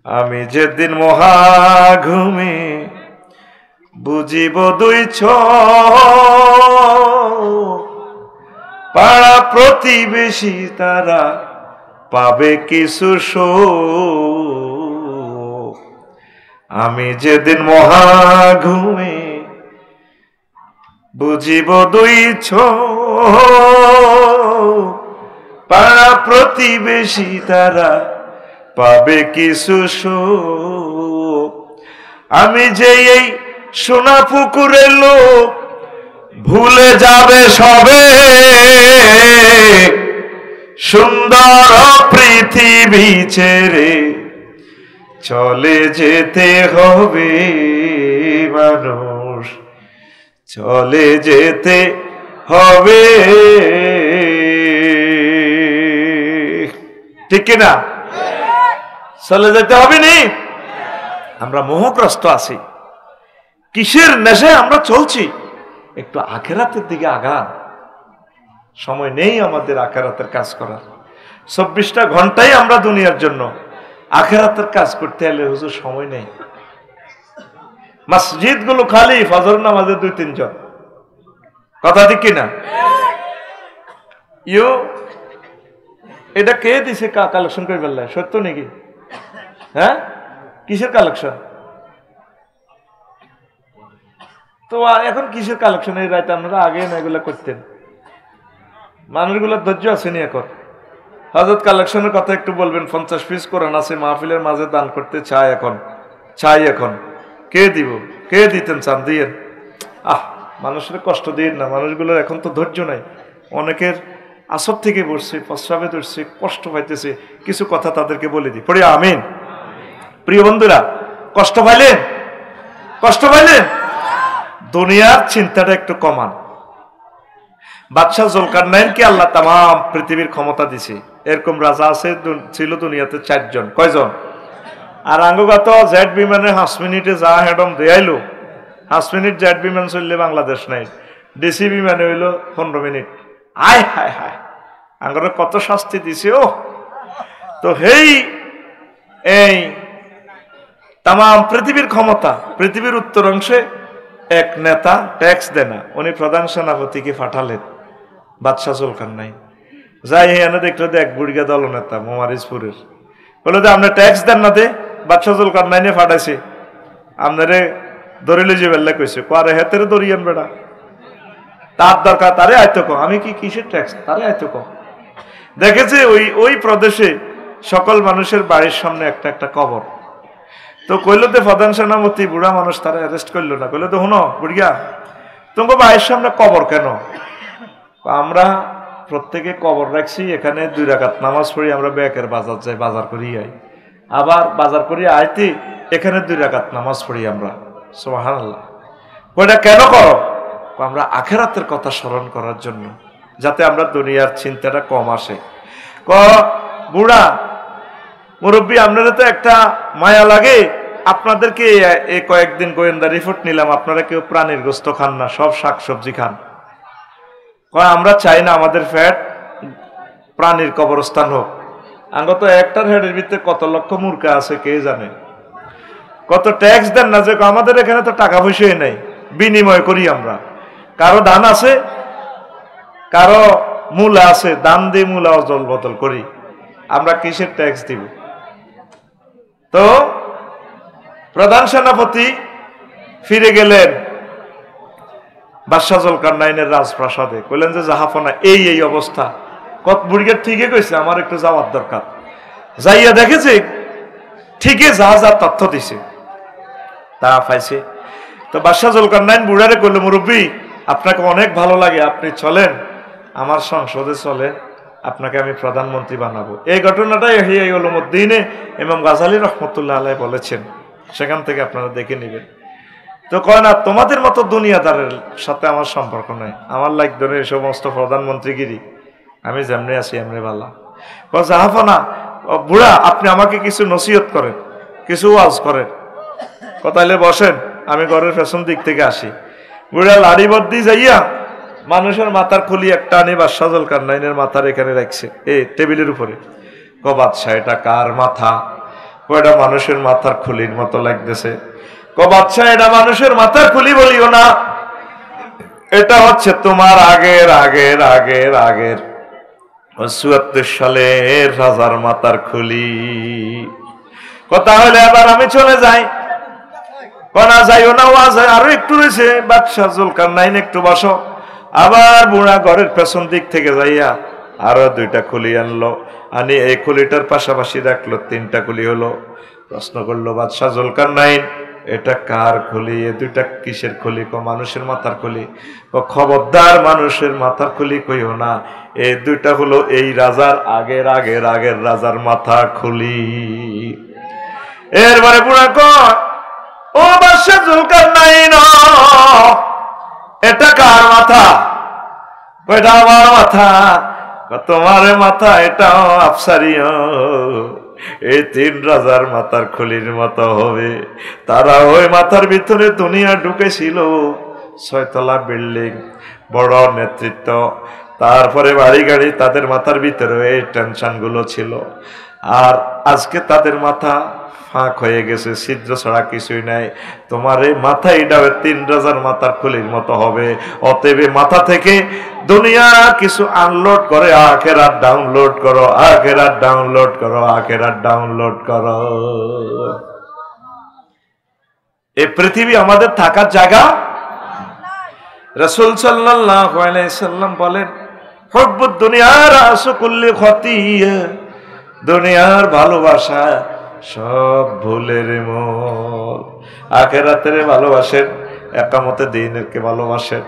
আমি যেদিন মহা ঘুমে বুঝিব 2 চোখ, পাড়া প্রতিবেশী তারা পাবে কিছু সুখ। আমি যেদিন মহা ঘুমে বুঝিব 2 চোখ, পাড়া প্রতিবেশী তারা পাবে কিছু সুখ। আমি যে এই সোনা পুকুরের লোক ভুলে যাবে সবে, সুন্দর পৃথিবী ছেড়ে চলে যেতে হবে মানুষ, চলে যেতে হবে। ঠিক কিনা? চলে যেতে হবে নি? আমরা মোহগ্রস্ত আছি, কিসের নেশায় আমরা চলছি? একটু আখেরাতের দিকে আগান। সময় নেই আমাদের আখেরাতের কাজ করার। 24টা ঘন্টাই আমরা দুনিয়ার জন্য, আখেরাতের কাজ করতে হলে হুজুর সময় নেই। মসজিদ গুলো খালি, ফজর নামাজে 2-3 জন। কথা ঠিক কিনা? এটা কে দিছে কালেকশন করে ফেললে? সত্য নাকি? হ্যাঁ, কিসের কালেকশন? তো এখন কিসের কালেকশন? এই রাতে আপনারা আগে না এগুলা করতেন? মানুষগুলোর ধৈর্য আসেনি এখন। হযরত কালেকশনের কথা একটু বলবেন। 50 পিস কোরআন আছে, মাহফিলের মাঝে দান করতে চাই এখন কে দিব? কে দিতেন চান? দিয়েন। মানুষের কষ্ট দিয়েন না, মানুষগুলোর এখন তো ধৈর্য নাই। অনেকের আসর থেকে বসছে, প্রস্রাবে ধরছে, কষ্ট পাইতেছে, কিছু কথা তাদেরকে বলে দিই, পড়ি আমিন। প্রিয় বন্ধুরা, কষ্ট পাইলেন? দুনিয়ার চিন্তাটা একটু কমান। বাদশাহ জুলকারনাইনকে আল্লাহ তামাম পৃথিবীর ক্ষমতা দিছে। এরকম রাজা ছিল দুনিয়াতে 4 জন। কয়জন? আর আঙ্গগত জেট বিমানে 5 মিনিটে যা হেডম দেয়াইলো, 5 মিনিট জেট বিমান চললে বাংলাদেশ নাই। ডিসি বিমানে হইলো 15 মিনিট। হায় হায় হায়, আঙ্গরে কত শাস্তি দিছে। তো এই তামাম পৃথিবীর ক্ষমতা, পৃথিবীর উত্তর অংশে এক নেতা ট্যাক্স দেয় না, উনি প্রধান সেনাপতিকে পাঠালেন বাদশাহ জুলকারনাইন। যাই এনে দেখলো যে এক বুড়িগা দল নেতা মোমারিজপুরের, বললো যে আপনি ট্যাক্স দেন না দে। বাদশাহ জুলকারনাইনে পাঠাইছে, আপনারে ধরিলে যে বেল্লা কইছে, আরে হেতেরে দরিয়ান বেড়া, তার দরকার, তারে আয়তো কো। আমি কি কিসের ট্যাক্স? তারে আয়তো কো। দেখেছে ওই প্রদেশে সকল মানুষের বাড়ির সামনে একটা একটা কবর। তো কইলো যে প্রধান সেনাপতি বুড়া মানুষ, তারা অ্যারেস্ট করলো না। কইলো তো হুনো বুড়িয়া, তোমার বাড়ির সামনে কবর কেন? আমরা প্রত্যেকে কবর রাখছি, এখানে 2 রাকাত নামাজ পড়ি, আমরা ব্যাকের বাজার যাই, বাজার করি আই, আবার বাজার করি আইতে এখানে 2 রাকাত নামাজ পড়ি আমরা। সুবহানাল্লাহ। কইটা কেন করো? আমরা আখিরাতের কথা স্মরণ করার জন্য, যাতে আমরা দুনিয়ার চিন্তাটা কম আসে। বুড়া মুরব্বী, আপনারা তো একটা মায়া লাগে, আপনাদেরকে এই কয়েকদিন গোয়েন্দা রিপোর্ট নিলাম, আপনারা কেউ প্রাণীর গোস্ত খান না, সব শাকসবজি খান। আমরা চাই না আমাদের ফ্যাট প্রাণীর কবরস্থান হোক। আমরা তো একটার হেডের ভিতরে কত লক্ষ মূর্খা আছে কে জানে। কত ট্যাক্স দেন না, যে আমাদের এখানে তো টাকা পয়সাই নাই, বিনিময় করি আমরা। কারো ধান আছে, কারো মূলা আছে, দান দিয়ে মূলা অজল বদল করি, আমরা কিসের ট্যাক্স দিব? তো প্রধান সেনাপতি ফিরে গেলেন বাদশাহ জুলকারনাইনের রাজপ্রাসাদে। কইলেন যে জাহাপনা এই অবস্থা। কত বুড়িকে ঠিকই কইছে, আমার একটু যাওয়ার দরকার। যাইয়া দেখেছে ঠিকই যা তথ্য দিছে তা পাইছে। তো বাদশাহ জুলকারনাইন বুড়ারে কইল, মুরব্বী আপনাকে অনেক ভালো লাগে, আপনি চলেন আমার সংসদে চলেন, আপনাকে আমি প্রধানমন্ত্রী বানাবো। এই ঘটনাটাই ইহয়া উলুমুদ্দিনে ইমাম গাজালি রহমতুল্লাহ আলাইহি বলেছেন, সেখান থেকে আপনারা দেখে নেবেন। তো কয় না, তোমাদের মতো দুনিয়াদারের সাথে আমার সম্পর্ক নাই, আমার লাইক ধরে এই সমস্ত প্রধানমন্ত্রীগিরি, আমি যেমনি আছি এমনি ভালো। জাহাফনা বুড়া, আপনি আমাকে কিছু নসিহত করেন, কিছু ওয়াজ করেন। কথাইলে বসেন, আমি ঘরের পেছন দিক থেকে আসি। বুড়া লাড়ি বদ্দি যাইয়া মানুষের মাথার খুলি একটা আনি বাদশাহ জুলকারনাইনের মাথার এখানে রাখছে, এই টেবিলের উপরে। বাদশাহ এটা কার মাথা? কয়টা মানুষের মাথার খুলির মতো লাগতেছে। বাদশাহ এটা মানুষের মাথার খুলি বলিও না, এটা হচ্ছে তোমার আগের 74 সালের রাজার মাথার খুলি। কথা হলে আবার আমি চলে যাই। কনা যাইও না, ওয়াজ আরো একটু রয়েছে। বাদশাহ জুলকারনাইন একটু বসো। আবার বুড়া ঘরের পেছন দিক থেকে যাইয়া আরো 2টা খুলি আনলো, আনি এই খুলিটার পাশাপাশি রাখলো, 3টা খুলি হলো। প্রশ্ন করলো বাদশাহ জুলকারনাইন, এটা কার খুলি? এ 2টা কিসের খুলি? মানুষের মাথার খুলি। খবরদার মানুষের মাথার খুলি কইও না, এই 2টা হলো এই রাজার আগের রাজার মাথা খুলি। এরপরে বুড়া কয়, ও বাদশাহ জুলকারনাইন, এটা কার মাথা? কয়টা আমার মাথা। তোমার মাথা এটাও আফসারিও, এই 3 রাজার মাথার খুলির মতো হবে। তারা ওই মাথার ভিতরে দুনিয়া ঢুকেছিল, 6 তলা বিল্ডিং, বড় নেতৃত্ব, তারপরে বাড়ি গাড়ি, তাদের মাথার ভিতরে এই টেনশন গুলো ছিল। আর আজকে তাদের মাথা ফাঁক হয়ে গেছে, ছিদ্র ছাড়া কিছুই নাই। তোমার এই মাথা এটা 3 রাজার মাথার খুলির মতো হবে। অতএব মাথা থেকে দুনিয়া কিছু আনলোড করে আখিরাত ডাউনলোড করো, আখিরাত ডাউনলোড করো, আখিরাত ডাউনলোড করো। এই পৃথিবী আমাদের থাকার জায়গা। রাসূল সাল্লাল্লাহু আলাইহি সাল্লাম বলেন, হুব্বুদ দুনিয়া রাসু কুল্লি খতিয়া, দুনিয়ার ভালোবাসা সব ভুলের মূল। আখিরাতের ভালোবাসেন, একামতে দ্বীনকে ভালোবাসেন,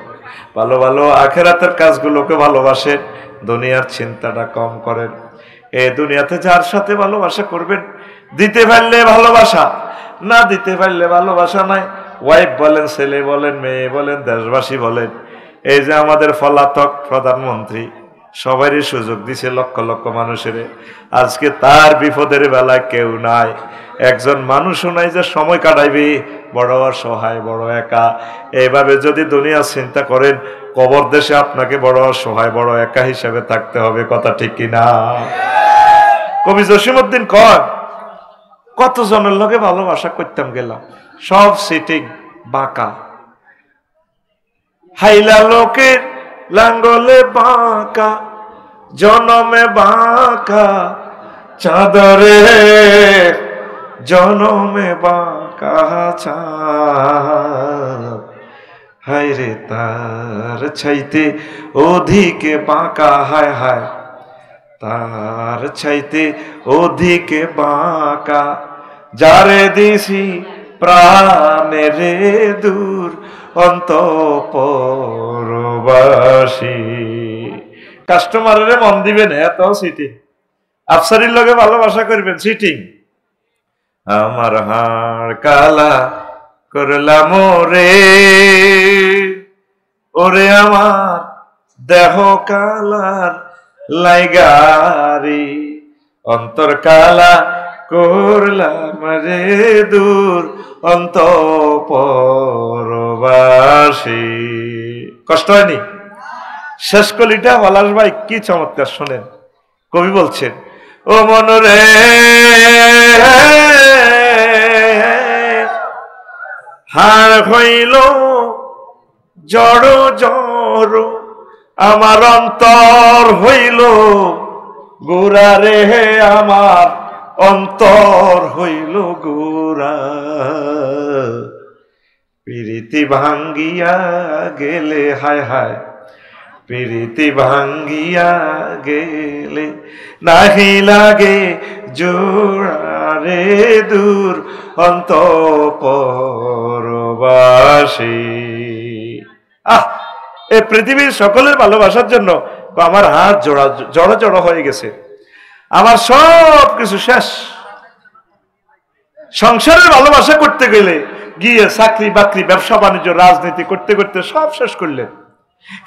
ভালো ভালো আখিরাতের কাজগুলোকে ভালোবাসেন, দুনিয়ার চিন্তাটা কম করেন। এই দুনিয়াতে যার সাথে ভালোবাসা করবেন, দিতে পারলে ভালোবাসা, না দিতে পারলে ভালোবাসা নাই। ওয়াইফ বলেন, ছেলে বলেন, মেয়ে বলেন, দেশবাসী বলেন, এই যে আমাদের পলাতক প্রধানমন্ত্রী সবারই সুযোগ দিছে লক্ষ লক্ষ মানুষের, আজকে তার বিপদের বেলায় কেউ নাই, একজন মানুষও নাই যে সময় কাটাইবে, বড় অসহায়, বড় একা। এইভাবে যদি দুনিয়া চিন্তা করেন, কবর দেশে আপনাকে বড় অসহায়, বড় একা হিসাবে থাকতে হবে। কথা ঠিক কিনা? কবি জসিমউদ্দিন কয়, কতজনের লগে ভালোবাসা করতাম গেলাম, সব সিটিং বাঁকা, হাইলা লোকের লাঙ্গলে বাঁকা, জনমে বাঁকা চাঁদরে, জনমে বাঁকা চাঁদ, হায়রে তার চাইতে অধিকে বাঁকা, হায় হায় তার চাইতে অধিকে বাঁকা, যারে দিছি প্রাণেরে দূর অন্তঃপরবাসী। কাস্টমারের মন দিবেন এত সিটিং, আফসারির লগে ভালোবাসা করবেন সিটিং। আমার হাড় কালা করলাম রে, ওরে আমার দেহ কালার লাইগারি, অন্তর কালা করলাম রে দূর অন্তঃপরবাসী। কষ্ট হয়নি? শেষ কলিটা পলাশ ভাই কি চমৎকার শোনেন। কবি বলছেন, ও মনরে হাড় হইল জড় জড়, আমার অন্তর হইল গোরা রে, আমার অন্তর হইল গোরা, প্রীতি ভাঙ্গিয়া গেলে, হায় হায় প্রীতি ভাঙ্গিয়া গেলে, নাহি লাগে জোড়ারে দূর অন্তঃপরবাসী। এই পৃথিবীর সকলের ভালোবাসার জন্য আমার হাত জড়ো জড়ো হয়ে গেছে, আমার সব কিছু শেষ। সংসারের ভালোবাসা করতে গেলে গিয়ে চাকরি বাকরি, ব্যবসা বাণিজ্য, রাজনীতি করতে করতে সব শেষ করলেন,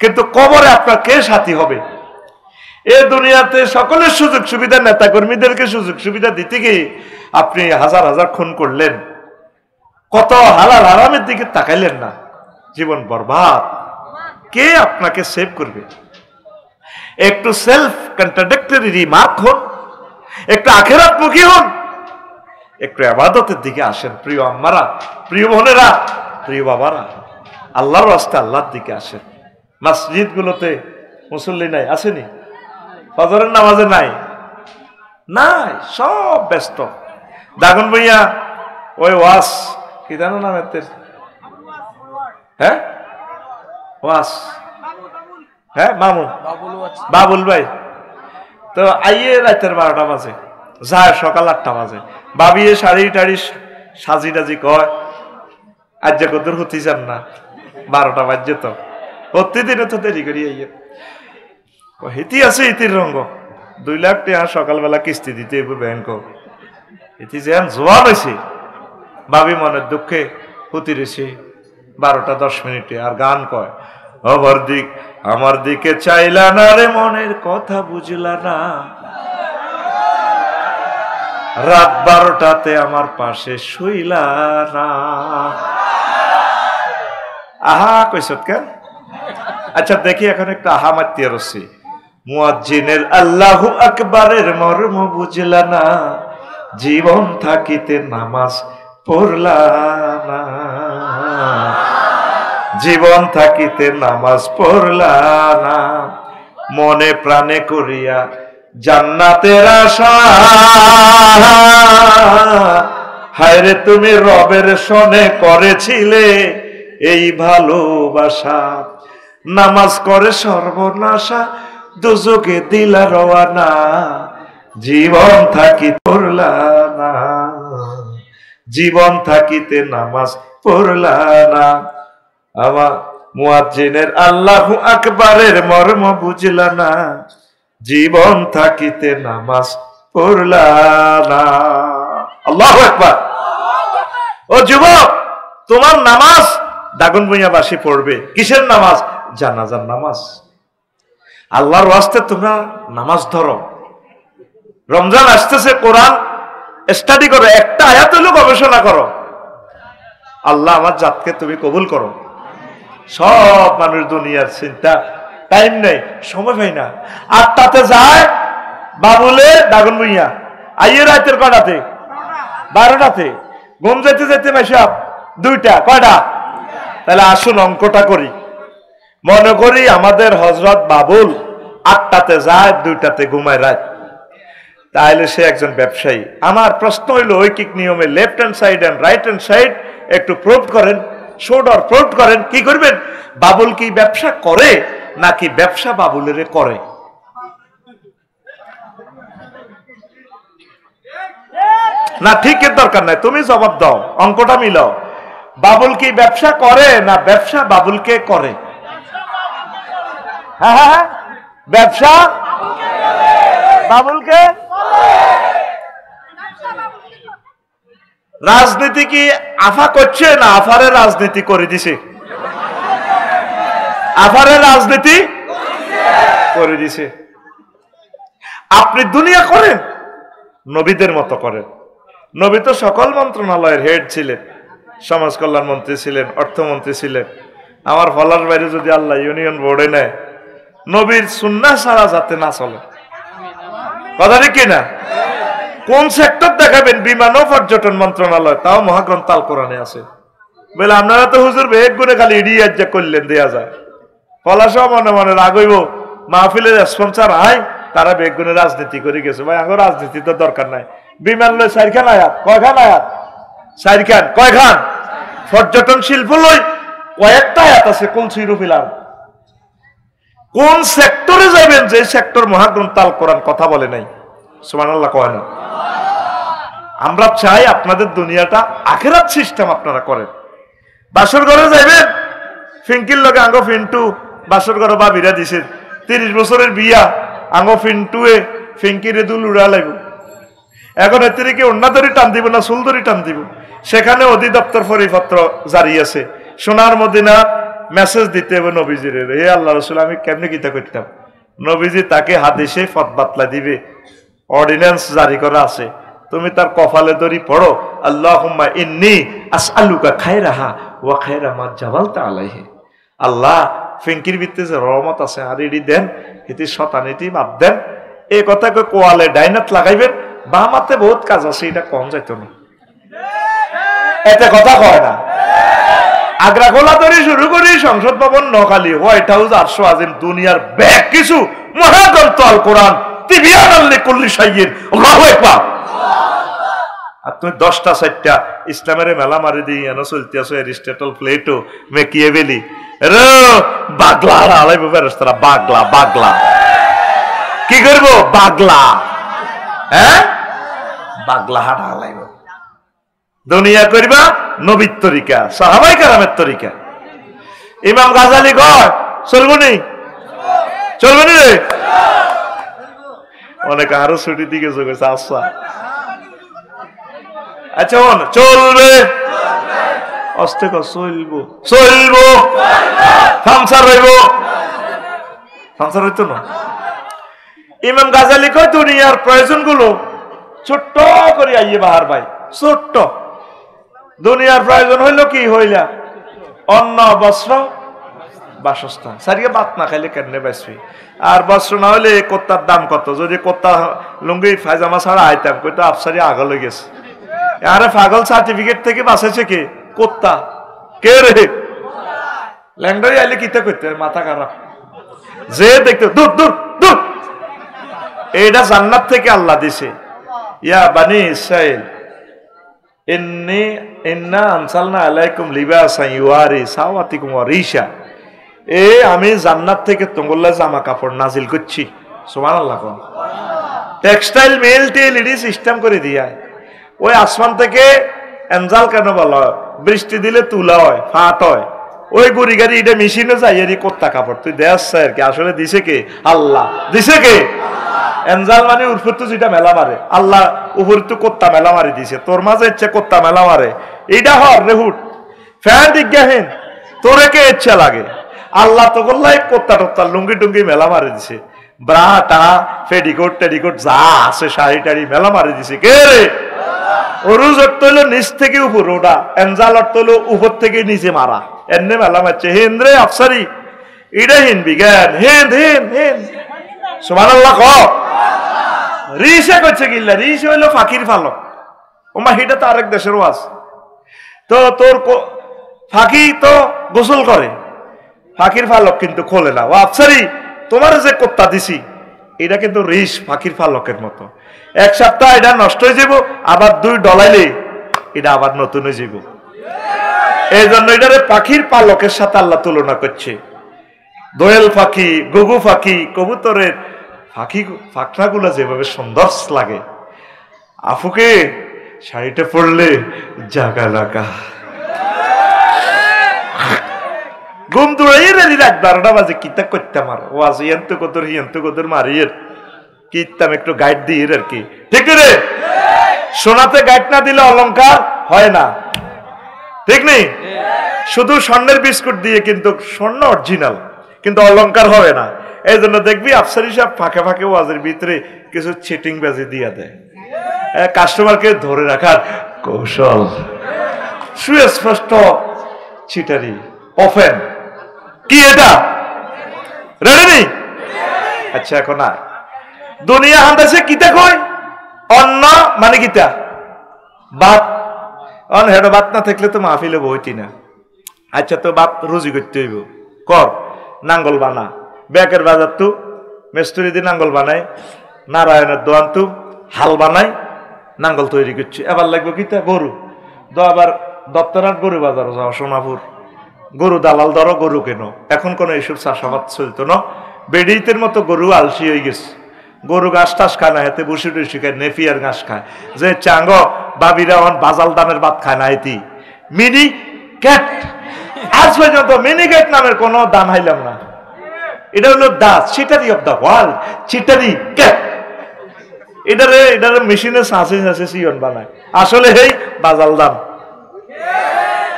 কিন্তু কবরে আপনার কে সাথী হবে? এ দুনিয়াতে সকলের সুযোগ সুবিধা, নেতা কর্মীদেরকে সুযোগ সুবিধা দিতে গিয়ে আপনি হাজার হাজার খুন করলেন, কত হালাল হারামের দিকে তাকাইলেন না, জীবন বরবাদ। কে আপনাকে সেভ করবে? একটু সেলফ কন্ট্রাডিক্টরি রিমার্ক হন, একটু আখিরাতমুখী হন, একটু ইবাদতের দিকে আসেন। প্রিয় আম্মারা, প্রিয় বোনেরা, প্রিয় বাবারা, আল্লাহর রাস্তা আল্লাহর দিকে আসেন। মসজিদ গুলোতে মুসল্লি নাই, আসেনি? ফজরের নামাজে নাই, নাই, সব ব্যস্ত। দাগন ভাইয়া ওই ওয়াস কি জানো নাম এর? হ্যাঁ ওয়াস, হ্যাঁ মামুন, বাবুল ভাই তো আইয়ে রাতের 12টা বাজে, যায় সকাল 8টা বাজে, ভাবিয়ে শাড়ি টাড়ি সাজি টাজি কয়, আজ যে কদর হতে চান না, 12টা বাজছে তো, প্রতিদিনে তো দেরি করি আইয়ে। হিতি আছে ইতির রঙ, 2 লাখ টাকা সকালবেলা কিস্তি দিতে ব্যাংক, ইতি যে জোয়ান হয়েছে, ভাবি মনের দুঃখে হতি রেছি 12টা 10 মিনিটে, আর গান কয়, আমার দিক আমার দিকে চাইলা না রে, মনের কথা বুঝলা না, রাত 12টাতে আমার পাশে শুইলা না। আহা কইছত কেন? আচ্ছা দেখি এখন একটা আহা মাতিয়ে রসি। মুয়াজ্জিনের আল্লাহু আকবারের মর্ম বুঝলা না, জীবন থাকিতে নামাজ পড়লা না, জীবন থাকিতে নামাজ পড়লা না, মনে প্রাণে করিয়া জান্নাতের আশা, হায়রে তুমি রবের সনে করেছিলে এই ভালোবাসা, নামাজ করে সর্বনাশা, দুজকে দিলা রওয়ানা, জীবন থাকি পড়লা না, জীবন থাকিতে নামাজ পড়লা না। আমার মুয়াজ্জিনের আল্লাহু আকবারের মর্ম বুঝলা না, জীবন থাকিতে নামাজ পড়লা না। আল্লাহু আকবার। ও যুবক, তোমার নামাজ দাগনভূঞাবাসী পড়বে। কিসের নামাজ? জানাজার নামাজ। আল্লাহর ওয়াস্তে তোমরা নামাজ ধরো। রমজান আসতেছে, কোরআন স্টাডি করো, একটা আয়াত হলেও গবেষণা করো। আল্লাহ আমার জাতকে তুমি কবুল করো। সব মানুষ দুনিয়ার চিন্তা, টাইম নেই, সময় পাই না। 8টাতে যায় বাবুলে দাগনভূঞা, আইয়ে রাতের কটাতে? 12টাতে। ঘুম যেতে যেতে মেশাব 2টা, কয়টা? তাহলে আসুন অঙ্কটা করি। মনে করি আমাদের হযরত বাবুল 8টাতে যায়, 2টাতে ঘুমায় রাত, তাহলে সে একজন ব্যবসায়ী। আমার প্রশ্ন হইল ঐকিক নিয়মে left hand side and right hand side একটু প্রুভ করেন, শোড অর প্রুভ করেন। কি করবেন? বাবুল কি ব্যবসা করে নাকি ব্যবসা বাবুলের করে? না ঠিকের দরকার নাই, তুমি জবাব দাও, অঙ্কটা মিলাও। বাবুল কি ব্যবসা করে না ব্যবসা বাবুলকে করে? হ্যাঁ হ্যাঁ হ্যাঁ, ব্যবসা বাবুলকে। রাজনীতি কি আফা করছে না আফারের রাজনীতি করে দিছে? আফারের রাজনীতি করে দিছে। আপনি দুনিয়া করেন, নবীদের মতো করেন। নবী তো সকল মন্ত্রণালয়ের হেড ছিলেন, সমাজ কল্যাণ মন্ত্রী ছিলেন, অর্থমন্ত্রী ছিলেন। আমার ফলার বাইরে যদি আল্লাহ ইউনিয়ন বোর্ডে নেয়, নবীর সুন্নাহ ছাড়া যাতে না চলে। কথা ঠিক কিনা? কোন সেক্টর দেখাবেন? বিমান ও পর্যটন মন্ত্রণালয়, তাও মহাগ্রন্থ আল কোরআনে আছে। বলে আপনারা তো হুজুর বেগ গুনে খালি ইডিয়াত যে করলেন দেয়া যায়। ফলাসহ মনে মনে রাগ হইব, মাহফিলের স্পন্সর আয়, তারা বেগ গুনে রাজনীতি করে গেছে। ভাই আমার রাজনীতি তো দরকার নাই। বিমান লই 4খান আয়াত, কয়খান আয়াত? 4খান। কয়খান? পর্যটন শিল্প লই কয়েকটা আয়াত আছে। কোন সিরুফিলার কোন সেক্টরে যাবেন যে সেক্টর মহাগ্রন্থ আল কোরআন কথা বলে নাই? সুবহানাল্লাহ কয় না? আমরা চাই আপনাদের দুনিয়াটা আখিরাত সিস্টেম আপনারা করেন। বাসর ঘরে যাইবেন, ফিঙ্কির লগে আঙ্গ ফিন্টু বাসর ঘরে বাবিরা দিছে 30 বছরের বিয়া, আঙ্গ ফিন্টুয়ে ফিঙ্কিরে দুল উড়া লাগবে। এখন এর থেকে অন্য ধরি টান দিব না চুল ধরি টান দিব? সেখানে অধিদপ্তর পরিপত্র জারি আছে, সোনার মদিনা মেসেজ দিতে হবে নবীজিরে, হে আল্লাহ রাসূল আমি কেমনে কিতা করতাম? নবীজি তাকে হাদিসে ফতবাতলা দিবে, অর্ডিন্যান্স জারি করা আছে। তুমি তার কপালে দড়ি পড়ো, আল্লাহুম্মা ইন্নী আসআলুকা খায়রাহা ওয়া খায়রা মা জাবালতা আলাইহি। আল্লাহ ফিঙ্কির ভিতরে যে রহমত আছে আর এডি দেন, এটি শতানিটি বাদ দেন। এই কথা কই কোয়ালে ডাইনাত লাগাইবেন, বাম হাতে বহুত কাজ আছে, এটা কম যাইতো না। এতে কথা কয় না। আগ্রা খোলা ধরে শুরু করি সংসদ ভবন, নখালি, হোয়াইট হাউস, আরশো আজিম, দুনিয়ার ব্যাগ কিছু মহাগ্রন্থ আল কোরআন তিবিয়ান লিকুল্লি শাইইন। আল্লাহু আকবার। আর তুমি 10টা 4টা ইসলামের মেলা মারি দিই এনে চলতে আসো, এরিস্টটল, প্লেটো, মেকিয়েভেলি, রে বাগলা আলাইব ফেরেশতারা। বাগলা বাগলা কি করবো? বাগলা, হ্যাঁ বাগলা হাট আলাইব। দুনিয়া করবা নবীর তরিকা, সাহাবায়ে কেরামের তরিকা। ইমাম গাজালি কয় চলবো নি? চলবো নি রে? অনেক আরো ছুটি দিকে চলেছে। আচ্ছা আচ্ছা চলবে, অস্তে চলবো, চলবো, সংসার হইব, সংসার হইতো না। ইমাম গাজালি কয় দুনিয়ার প্রয়োজন গুলো ছোট্ট করে আইয়ে বাহার ভাই, ছোট্ট। দুনিয়ার প্রয়োজন হইল কি? হইলা অন্ন, বস্ত্র, বাসস্থান। সারিয়ে ভাত না খাইলে কেমনে বাঁচবি? আর বস্ত্র না হইলে কোত্তার দাম কত? যদি কোত্তা লুঙ্গি ফাইজামা ছাড়া আইতাম, কইতো আফসারি আগল হয়ে গেছে। আরে পাগল, সার্টিফিকেট থেকে বাঁচাইছে কে? কোত্তা। কে রে? ল্যাংডারি আইলে কিতা করতে? মাথা খারাপ। যে দেখতে দূর দূর দূর। এইটা জান্নাত থেকে আল্লাহ দিছে। ইয়া বানি ইসরাইল ইন্না আনসালনা আলাইকুম লিবাসান ইউয়ারি সাওয়াতিকুম ওয়া রিশা। আমি জান্নাত থেকে তোমার জামা কাপড় নাজিল করছি, সুবহানাল্লাহ। টেক্সটাইল মেল টেল এডি সিস্টেম করে দিয়া, ওই আসমান থেকে এনজাল কেন বলা হয়, বৃষ্টি দিলে তুলা হয়, ফাট হয়, ওই গুড়ি গাড়ি এটা মেশিনে যাই এর কোত্তা কাপড় তুই দেশ আর কি, আসলে দিছে কে? আল্লাহ দিছে কে? এনজাল মানে উপর তো যেটা মেলা মারে, আল্লাহ উপর তো কোত্তা মেলা মারি দিছে, তোর মাঝে ইচ্ছে কোত্তা মেলা মারে, এইটা হর রেহুট ফ্যান দিজ্ঞাহীন, তোরে কে ইচ্ছা লাগে? আল্লাহ তো করলাই কোত্তা টোত্তা লুঙ্গি টুঙ্গি মেলা মারি দিছে, ব্রা টা পেডিকোট টেডিকোট যা আছে শাড়ি টাড়ি মেলা মারি দিছে কে রে? অরুজ অর্থ হইলো নিচ থেকে উপর ওটা, এনজাল অর্থ হইলো উপর থেকে নিচে মারা, এমনি মেলা মারছে। হিন্দ রে আফসারি, এটা হিন্দ বিজ্ঞান, হিন্দ হিন্দ হিন্দ, সুবহানাল্লাহ ক। রিসে করছে কিল্লা, রিস হইলো ফাঁকির ফালক, ওমা হিটা তো আরেক দেশেরও আছে। তো তোর ফাঁকি তো গোসল করে, ফাঁকির ফালক কিন্তু খোলে না। ও আফসারি তোমার যে কোত্তা দিছি এটা কিন্তু রিস ফাঁকির ফালকের মতো, এক সপ্তাহ এটা নষ্ট হয়ে যাব, আবার দুই ডলাইলে এটা আবার নতুন হয়ে যাব। এই জন্য এটারে পাখির পালকের সাথে আল্লাহ তুলনা করছে। দোয়েল পাখি, গুগু পাখি, কবুতরের পাখি পাখনাগুলো যেভাবে সুন্দর লাগে, আফুকে শাড়িটা পরলে জাগা লাগা ঘুম দৌড়াইয়ে রেডি রাত 12টা বাজে কিতা করতাম, আর ও আছে এন্ত কদর মারিয়ে কিতাম একটু গাইড দিয়ে আর কি, ঠিক রে? সোনাতে গাইড না দিলে অলংকার হয় না, ঠিক নেই? শুধু স্বর্ণের বিস্কুট দিয়ে কিন্তু স্বর্ণ অরিজিনাল, কিন্তু অলংকার হবে না। এই জন্য দেখবি আফসারি সাহেব ফাঁকে ফাঁকে ওয়াজের ভিতরে কিছু চিটিং বাজি দিয়ে দেয়, কাস্টমারকে ধরে রাখার কৌশল, সুস্পষ্ট চিটারি, ওপেন কি এটা রেডি নেই? আচ্ছা এখন আর দুনিয়া হান্দাছে কিতা কয় অন্ন মানে কিতা বাত, অন হেডো বাত না থাকলে তো মাহফিলে বইতি না। আচ্ছা তো বাত রুজি করতে হইব, কর নাঙ্গল বানা, ব্যাকের বাজার তু মেস্তুরি দিয়ে নাঙ্গল বানায়, নারায়ণের দোয়ান তু হাল বানায়, নাঙ্গল তৈরি করছি, এবার লাগবে কিতা গরু দ, আবার দপ্তরাট গরু বাজার যাও সোনাপুর, গরু দালাল ধরো গরু কেন, এখন কোনো এইসব চাষাবাদ চলতো না, বেডিতের মতো গরু আলসি হয়ে গেছে, গরু ঘাস টাস খায় না, হেতে বসে টুসি খায়, নেপিয়ার ঘাস খায়, যে চাঙ্গ বাবিরা অন বাজাল দামের ভাত খায় না, এটি মিনি ক্যাট, আজ পর্যন্ত মিনি ক্যাট নামের কোনো দাম হাইলাম না, এটা হলো দা চিটারি অফ দা ওয়ার্ল্ড, চিটারি ক্যাট, এটারে মেশিনে সাঁচে সাঁচে সিয়ন বানায়, আসলে এই বাজাল দাম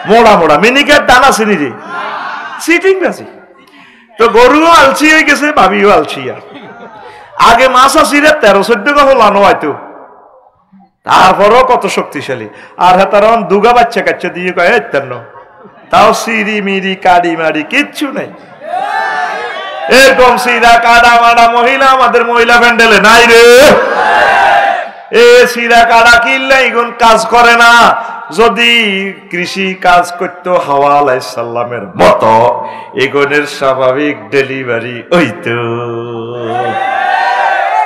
মোড়া মোড়া মিনি ক্যাট দানা চিনি রে সিটিং আছে। তো গরুও আলসি হয়ে গেছে, ভাবিও আলসি, আর আগে মাছ আসিরে 13-14 গহ লানো হয়তো, তারপরও কত শক্তিশালী, আর হেতার দুগা বাচ্চা কাচ্চা দিয়ে কয় তেন, তাও সিরি মিরি কাড়ি মারি কিচ্ছু নেই, এরকম সিরা কাড়া মারা মহিলা আমাদের মহিলা প্যান্ডেলে নাই রে। এ সিরা কাড়া কিনলে এগুন কাজ করে না, যদি কৃষি কাজ করতো হাওয়া আলাইহিস সালামের মতো এগুনের স্বাভাবিক ডেলিভারি হইতো,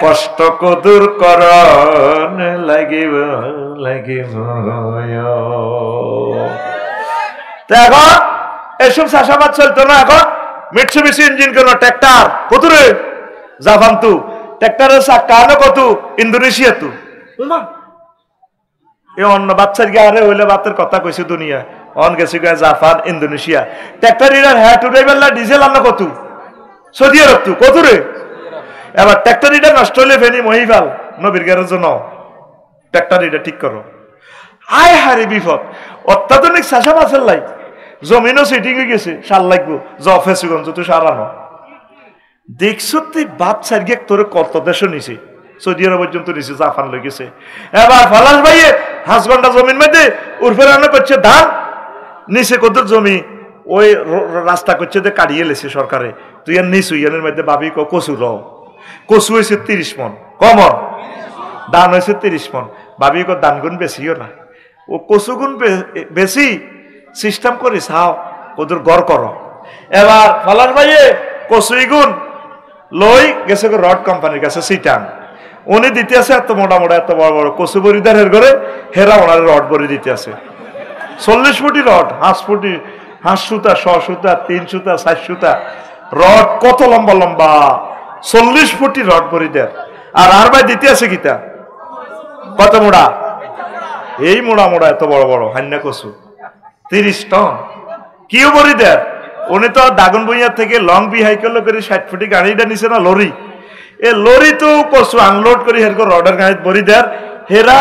কষ্ট কদুর করন লাগিব লাগিব। এখন এসব চাষাবাদ চলতো না, এখন মিটসুবিশি ইঞ্জিন কেন, ট্র্যাক্টর কত রে জাপান তু, ট্র্যাক্টরের চাকা আনো কত ইন্দোনেশিয়া তু, এ অন্য বাচ্চার গে আরে হইলে বাতের কথা কইছে দুনিয়া, অন গেছে জাপান ইন্দোনেশিয়া, ট্র্যাক্টর ইরার হ্যাঁ টুডাইবেলা ডিজেল আনো কত সৌদি আরব তু কত রে, এবার ট্র্যাক্টর এটা নষ্ট হইলে ফেনি মহিফাল নবীর গ্যারেজ ন, ট্র্যাক্টর এটা ঠিক করো, আয় হারে বিপদ, অত্যাধুনিক চাষাবাসের লাই জমিনও সেটিং হয়ে গেছে, সার লাগবো জফে সুগঞ্জ তুই সারানো দেখছো, তুই বাপ সারিয়ে তোর কত দেশও নিছে, সৌদি আরব পর্যন্ত নিছে, জাপান লই গেছে। এবার ফালাস ভাইয়ে 5 ঘন্টা জমিন মধ্যে উর্ফে রান্না করছে ধান, নিচে কত জমি ওই রাস্তা করছে যে কাটিয়ে লেছে সরকারে, তুই আর নিচু ইয়ানের মধ্যে ভাবি কচু র, কচু হয়েছে 30 মন, কমন ধান হয়েছে 30 মন, ভাবি ধান গুণ বেশিও না, ও কচু গুণ বেশি সিস্টেম করে চাও ওদের গড় করো। এবার ফালাস ভাইয়ে কচু গুণ লই গেছে রড কোম্পানির কাছে সিটাং, উনি দিতে আছে এত মোটা মোটা এত বড় বড় কচু বরিদার হের করে, হেরা ওনার রড বরি দিতে আছে 40 ফুটি রড, 5 ফুটি 5 সুতা 6 সুতা 3 সুতা 4 সুতা রড কত লম্বা লম্বা 40 ফুটি রড ভরি দেয়। আর ভাই দিতে আছে কিতা কত মোড়া, এই মোড়া মোড়া এত বড় বড় হান্না কচু 30 টন কিও ভরি দেয়। উনি তো দাগন ভুঁইয়া থেকে লং বিহাইকেল করে 60 ফুটি গাড়িটা নিছে না লরি, এ লরি তো কচু আনলোড করে হেরকম রডের গাড়ি ভরি দেয়। হেরা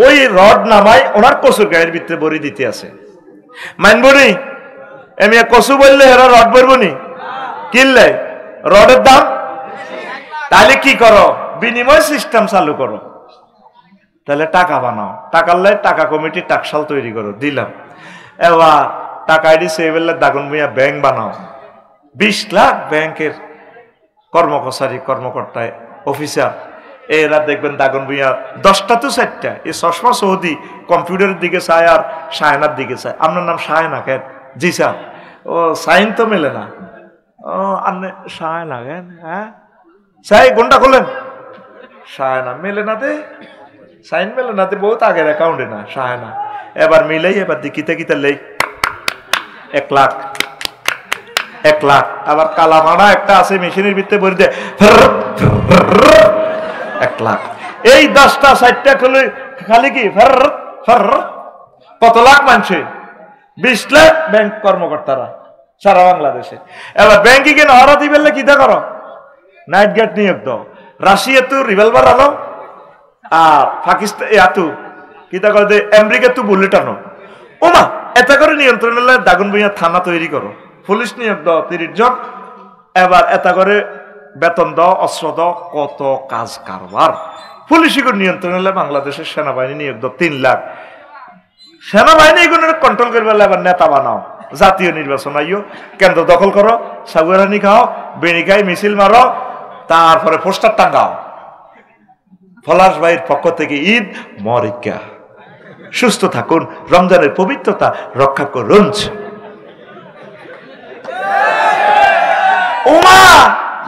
ওই রড নামাই ওনার কচুর গাড়ির ভিতরে ভরি দিতে আছে। মানব নি এমনি কচু বললে হেরা রড ভরবো নি, কিনলে রডের দাম। তাহলে কি করো, বিনিময় সিস্টেম চালু করো, তাহলে টাকা বানাও, টাকার লাই টাকা কমিটি টাকশাল তৈরি করো, দিলাম। এবার টাকা আইডি সেভেলে দাগন ভুঁইয়া ব্যাংক বানাও, 20 লাখ ব্যাংকের কর্মকর্তারি কর্মকর্তায় অফিসার এরা দেখবেন দাগন ভুঁইয়া 10টা তো 4টা। এই চশমা সৌদি কম্পিউটারের দিকে চায় আর সায়নার দিকে চায়। আপনার নাম সায়না কেন? জি স্যার। ও সাইন তো মেলে না। ও আপনি সায়না কেন? হ্যাঁ সাই কোনটা খোলেন? সায়না মেলে না দে, সাইন মেলে না দে, বহুত আগের অ্যাকাউন্টে না সায়না। এবার মিলেই এবার দিকিতে কিতে লেই 1 লাখ 1 লাখ। আবার কালা মানা একটা আছে মেশিনের ভিতরে ভরে দেয় 1 লাখ। এই 10টা 4টা খুলে খালি কি কত লাখ মানছে? 20 লাখ ব্যাংক কর্মকর্তারা সারা বাংলাদেশে। এবার ব্যাংকে কেন হরা দিবেলে কিতা করো? নাইট গার্ড নিয়োগ দাও। রাশিয়া তো রিভলভার আনো, আর পাকিস্তান এতু কিতা করে দে আমেরিকা তো বুলেট আনো। ওমা এটা করে নিয়ন্ত্রণ হলে দাগন ভুঁইয়া থানা তৈরি করো, পুলিশ নিয়োগ দাও 30 জন। এবার এটা করে বেতন দাও, অস্ত্র দাও, কত কাজ কারবার। পুলিশকে নিয়ন্ত্রণ হলে বাংলাদেশের সেনাবাহিনী নিয়োগ দাও 3 লাখ। সেনাবাহিনী এগুলো কন্ট্রোল করবে, এবার নেতা বানাও, জাতীয় নির্বাচন আইও, কেন্দ্র দখল করো, সাগুয়ারানি খাও, বেড়ি খাই, মিছিল মারো, তারপরে পোস্টার টাঙ্গাও পলাশ ভাইয়ের পক্ষ থেকে ঈদ মরিকা, সুস্থ থাকুন, রমজানের পবিত্রতা রক্ষা করুন। ওমা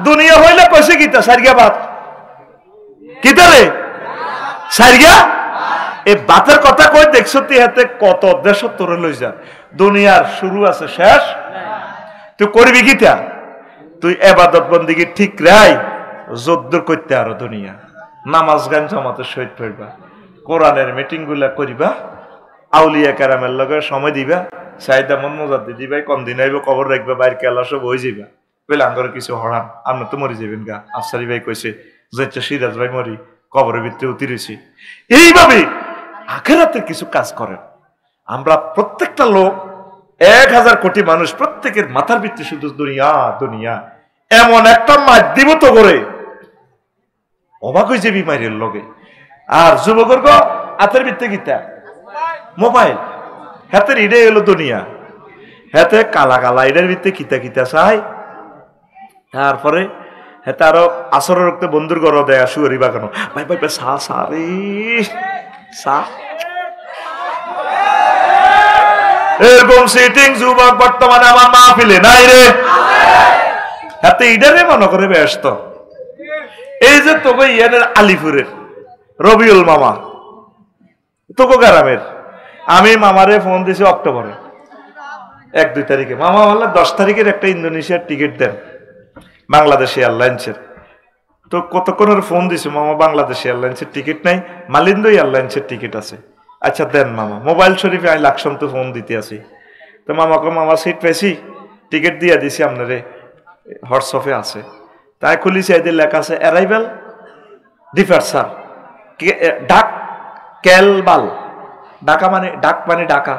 দুনিয়া হইলে কইছে কিতা সারিয়া বাত কিতা রে সারিয়া। এই বাতের কথা কই দেখছো তুই হাতে কত দেশ তোরে লই যা। দুনিয়ার শুরু আছে শেষ, তুই করবি কিতা? তুই এবাদত বন্দিগি ঠিক রাই যদ্দুর করতে আরো দুনিয়া নামাজ গান জমাতে শহীদ পড়বা, কোরআনের মিটিং গুলা করিবা, আউলিয়া কারামের লগে সময় দিবা, সাইদা মন মজাদি দিবা, কোন দিন আইব কবর রাখবা, বাইর কেলা সব হয়ে যাইবা। বলে আঙ্গরে কিছু হরান আপনি তো মরি যাবেন গা। আফসারি ভাই কইছে যে সিরাজ ভাই মরি কবরের ভিতরে উতিরেছি। এইভাবে আখেরাতে কিছু কাজ করেন। আমরা প্রত্যেকটা লোক 1000 কোটি মানুষ, প্রত্যেকের মাথার ভিতরে শুধু দুনিয়া দুনিয়া। এমন একটা মাধ্যম তো করে অবাক হয়ে যাবি মাইরের লগে। আর যুবকর্গ হাতের ভিতরে গীতা মোবাইল, হাতের ইডাই হলো দুনিয়া, হাতে কালা কালা এটার ভিতরে কিতা কিতা চাই। তারপরে হেতে আরো আসর রক্তে বন্ধুর ঘর দেয় শুয়ারি বাগানো, ভাই ভাই সা সারে সা এরকম সিটিং যুবক বর্তমানে আমার মাহফিলে নাই রে। হাতে ইডারে মনে করে ব্যস্ত। এই যে তোকে ইয়ানের আলিপুরের রবিউল মামা, তোকে গ্রামের, আমি মামারে ফোন দিছি অক্টোবরে 1-2 তারিখে। মামা বললে 10 তারিখের একটা ইন্দোনেশিয়ার টিকিট দেন বাংলাদেশ এয়ারলাইন্সের। তো কতক্ষণের ফোন দিছি, মামা বাংলাদেশ এয়ারলাইন্সের টিকিট নাই, মালিন্দো এয়ারলাইন্সের টিকিট আছে। আচ্ছা দেন মামা। মোবাইল শরীফে আমি লাকসাম তো ফোন দিতে আসি। তো মামাকে মামা সিট পেয়েছি, টিকিট দিয়ে দিছি আপনারে, হোয়াটসঅ্যাপে আছে। তাই খুলিছি, এদের লেখা আছে অ্যারাইভেল ডিপার্চার ডাক কেলবাল। ঢাকা মানে ডাক মানে ঢাকা,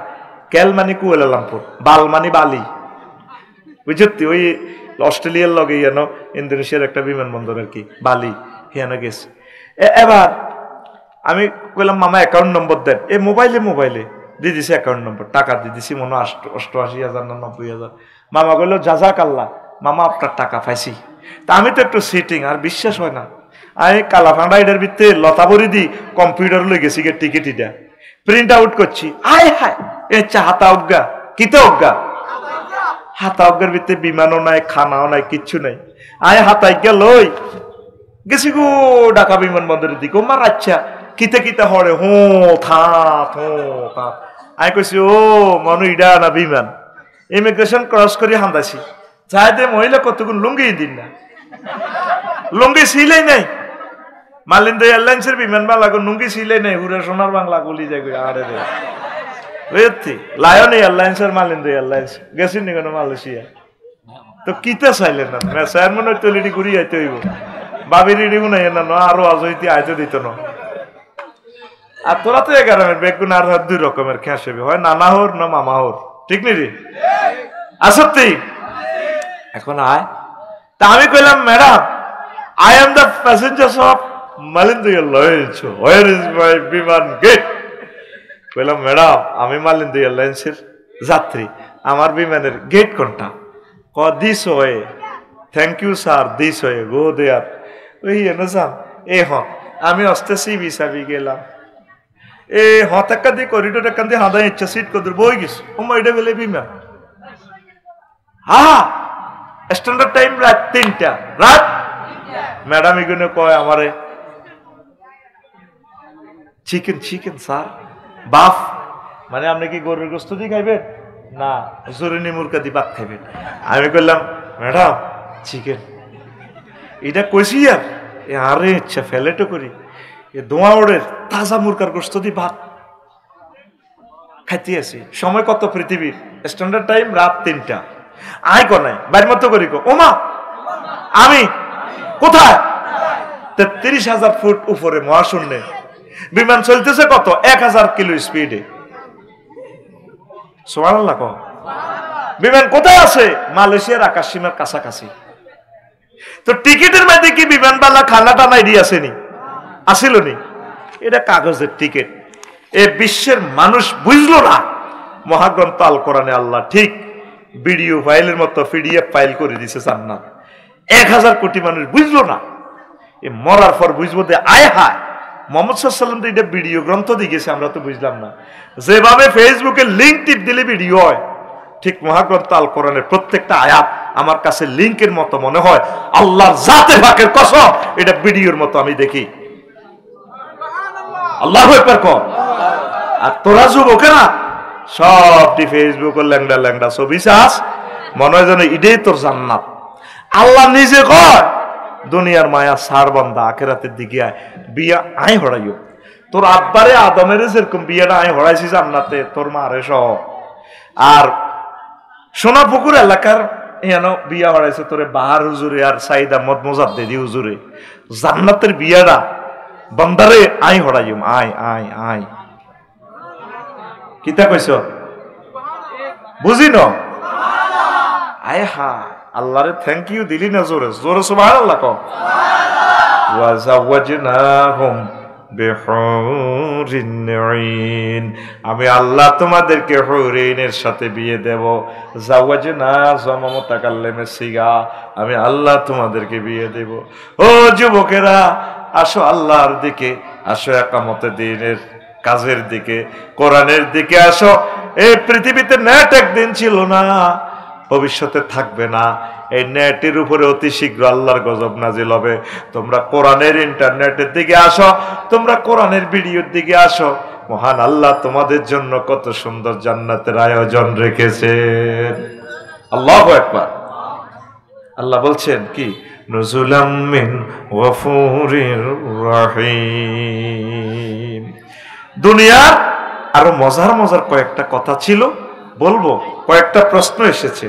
কেল মানে কুয়ালালামপুর, বাল মানে বালি। বুঝলি ওই অস্ট্রেলিয়ার লগে যেন ইন্দোনেশিয়ার একটা বিমানবন্দর আর কি, বালি, হিয়ানো গেছে। এবার আমি কইলাম মামা অ্যাকাউন্ট নম্বর দেন। এই মোবাইলে দিয়ে দিছি অ্যাকাউন্ট নম্বর, টাকা দিয়ে দিছি মনে 88,000 না 90,000। মামা কইলো জাজাক আল্লাহ, মামা আপনার টাকা পাইছি। তা আমি তো একটু সিটিং, আর বিশ্বাস হয় না, আমি কালা ফান্ডা এটার ভিতরে লতাবরি দি কম্পিউটার লই গেছি গে, টিকিট এটা প্রিন্ট আউট করছি। আয় হায় এ হাতা অজ্ঞা, কিতে অজ্ঞা, হাতা অজ্ঞার ভিতরে বিমানও নাই, খানাও নাই, কিচ্ছু নাই। আয় হাতাই গিয়া লই গেছি গো ঢাকা বিমানবন্দরের দিকে। ওমার আচ্ছা কিতে কিতে হরে হো থাত। আমি কইছি ও মানু ইডা না বিমান। ইমিগ্রেশন ক্রস করে হান্দাছি চাইতে মহিলা কতগুণ লুঙ্গি দিন না লুঙ্গি সিলাই নাই মালিন্দা এয়ারলাইন্সের বিমান বাংলা লুঙ্গি সিলাই নাই উড়ে সোনার বাংলা গুলি যায় আরে রে বুঝছি লায়ন এয়ারলাইন্সের মালিন্দা এয়ারলাইন্স গেছি নি কোনো মালয়েশিয়া তো কিতে চাইলেন না চেয়ারম্যান হইতে রেডি করি আইতে হইব বাবি রেডি নাই না আরো আজ হইতে আইতে দিত না আর তোরা তো এগারমের বেগুন আর দুই রকমের খেঁসেবি হয় নানা হোর না মামা হোর ঠিক নি রে আসত্তি এখন আয় তা আমি কইলাম madam I am the passenger of Malindo airlines where is my বিমান গেট কইলাম ম্যাডাম আমি মালিন্দা এয়ারলাইন্সের যাত্রী আমার বিমানের গেট কোনটা ক this way thank you sir this way go there ওই এনসাম এ হ আমি আসতেছি বিসাবি গেলাম এ হতাক্কা দিয়ে করিডোর এখান দিয়ে হাঁদা ইচ্ছা সিট করে বই গেছ ও এটা বলে বিমান হ্যাঁ স্ট্যান্ডার্ড টাইম রাত 3টা রাত ম্যাডাম এগুলো কয় আমারে চিকেন চিকেন স্যার বাফ মানে আপনি কি গরুর গোস্ত দিয়ে খাইবেন না জরুরি মুরগা দিয়ে ভাত খাইবেন আমি বললাম ম্যাডাম চিকেন এটা কইছি আর আরে ইচ্ছা ফেলেটো করি এ দোয়া ওড়ের তাজা মুরগার গোস্ত দিয়ে ভাত খাইতে আছি সময় কত পৃথিবীর স্ট্যান্ডার্ড টাইম রাত 3টা আয় কো নাই বাড়ির মতো করি কো ওমা আমি কোথায় 33,000 ফুট উপরে মহাশূন্যে বিমান চলতেছে কত 1000 কিলো স্পিডে সুবহানাল্লাহ কো বিমান কোথায় আছে মালয়েশিয়ার আকাশ সীমার কাছাকাছি তো টিকিটের মধ্যে কি বিমানবালা খানাটা নাই দিয়ে আসেনি আসিল নি এটা কাগজের টিকিট এ বিশ্বের মানুষ বুঝলো না মহাগ্রন্থ আল কোরআনে আল্লাহ ঠিক ভিডিও ফাইলের মতো পিডিএফ ফাইল করে দিছে জান্নাত 1000 কোটি মানুষ বুঝলো না এ মরার পর বুঝবো যে আয় হায় মোহাম্মদ সাল্লাল্লাহু আলাইহি ওয়াসাল্লাম তো এটা ভিডিও গ্রন্থ দিয়ে গেছে আমরা তো বুঝলাম না যেভাবে ফেসবুকে লিংক টিপ দিলে ভিডিও হয় ঠিক মহাগ্রন্থ আল কোরআনের প্রত্যেকটা আয়াত আমার কাছে লিংকের মতো মনে হয় আল্লাহর জাতে পাকের কসম এটা ভিডিওর মতো আমি দেখি আল্লাহু আকবার কর আর তোরা যুবকেরা সবটি ফেসবুক ল্যাংডা ল্যাংডা ছবি চাস মনে হয় যেন এটাই তোর জান্নাত আল্লাহ নিজে কয় দুনিয়ার মায়া সার বান্দা আখিরাতের দিকে আয় বিয়া আয় হড়াইও তোর আব্বারে আদমের যেরকম বিয়াটা আয় হড়াইছি জান্নাতে তোর মারে সহ আর সোনাপুকুর এলাকার এনো বিয়া হড়াইছে তোরে বাহার হুজুরে আর সাইদ আহমদ মোজাদ্দেদি হুজুরে জান্নাতের বিয়াটা বান্দারে আয় হড়াইম আয় আয় আয় কিতা কইছ বুঝি ন আয় হা আল্লাহরে থ্যাংক ইউ দিলি না জোরে জোরে সুবহানাল্লাহ কও ওয়া যাওয়াজনাহুম বিহুরিন আইন আমি আল্লাহ তোমাদেরকে হুরিনের সাথে বিয়ে দেব যাওয়াজনা জামা মুতাকাল্লিমে সিগা আমি আল্লাহ তোমাদেরকে বিয়ে দেব ও যুবকেরা আসো আল্লাহর দিকে আসো একামতে দ্বীনের কাজের দিকে কোরআনের দিকে আসো এই পৃথিবীতে নেট একদিন ছিল না ভবিষ্যতে থাকবে না এই নেটের উপরে অতি শীঘ্র আল্লাহর গজব নাজিল হবে তোমরা কোরআনের ইন্টারনেটের দিকে আসো তোমরা কোরআনের ভিডিওর দিকে আসো মহান আল্লাহ তোমাদের জন্য কত সুন্দর জান্নাতের আয়োজন রেখেছেন আল্লাহু আকবার আল্লাহ বলছেন কি নুজুলাম মিন গফুরির রহিম দুনিয়ার আরো মজার মজার কয়েকটা কথা ছিল বলবো কয়েকটা প্রশ্ন এসেছে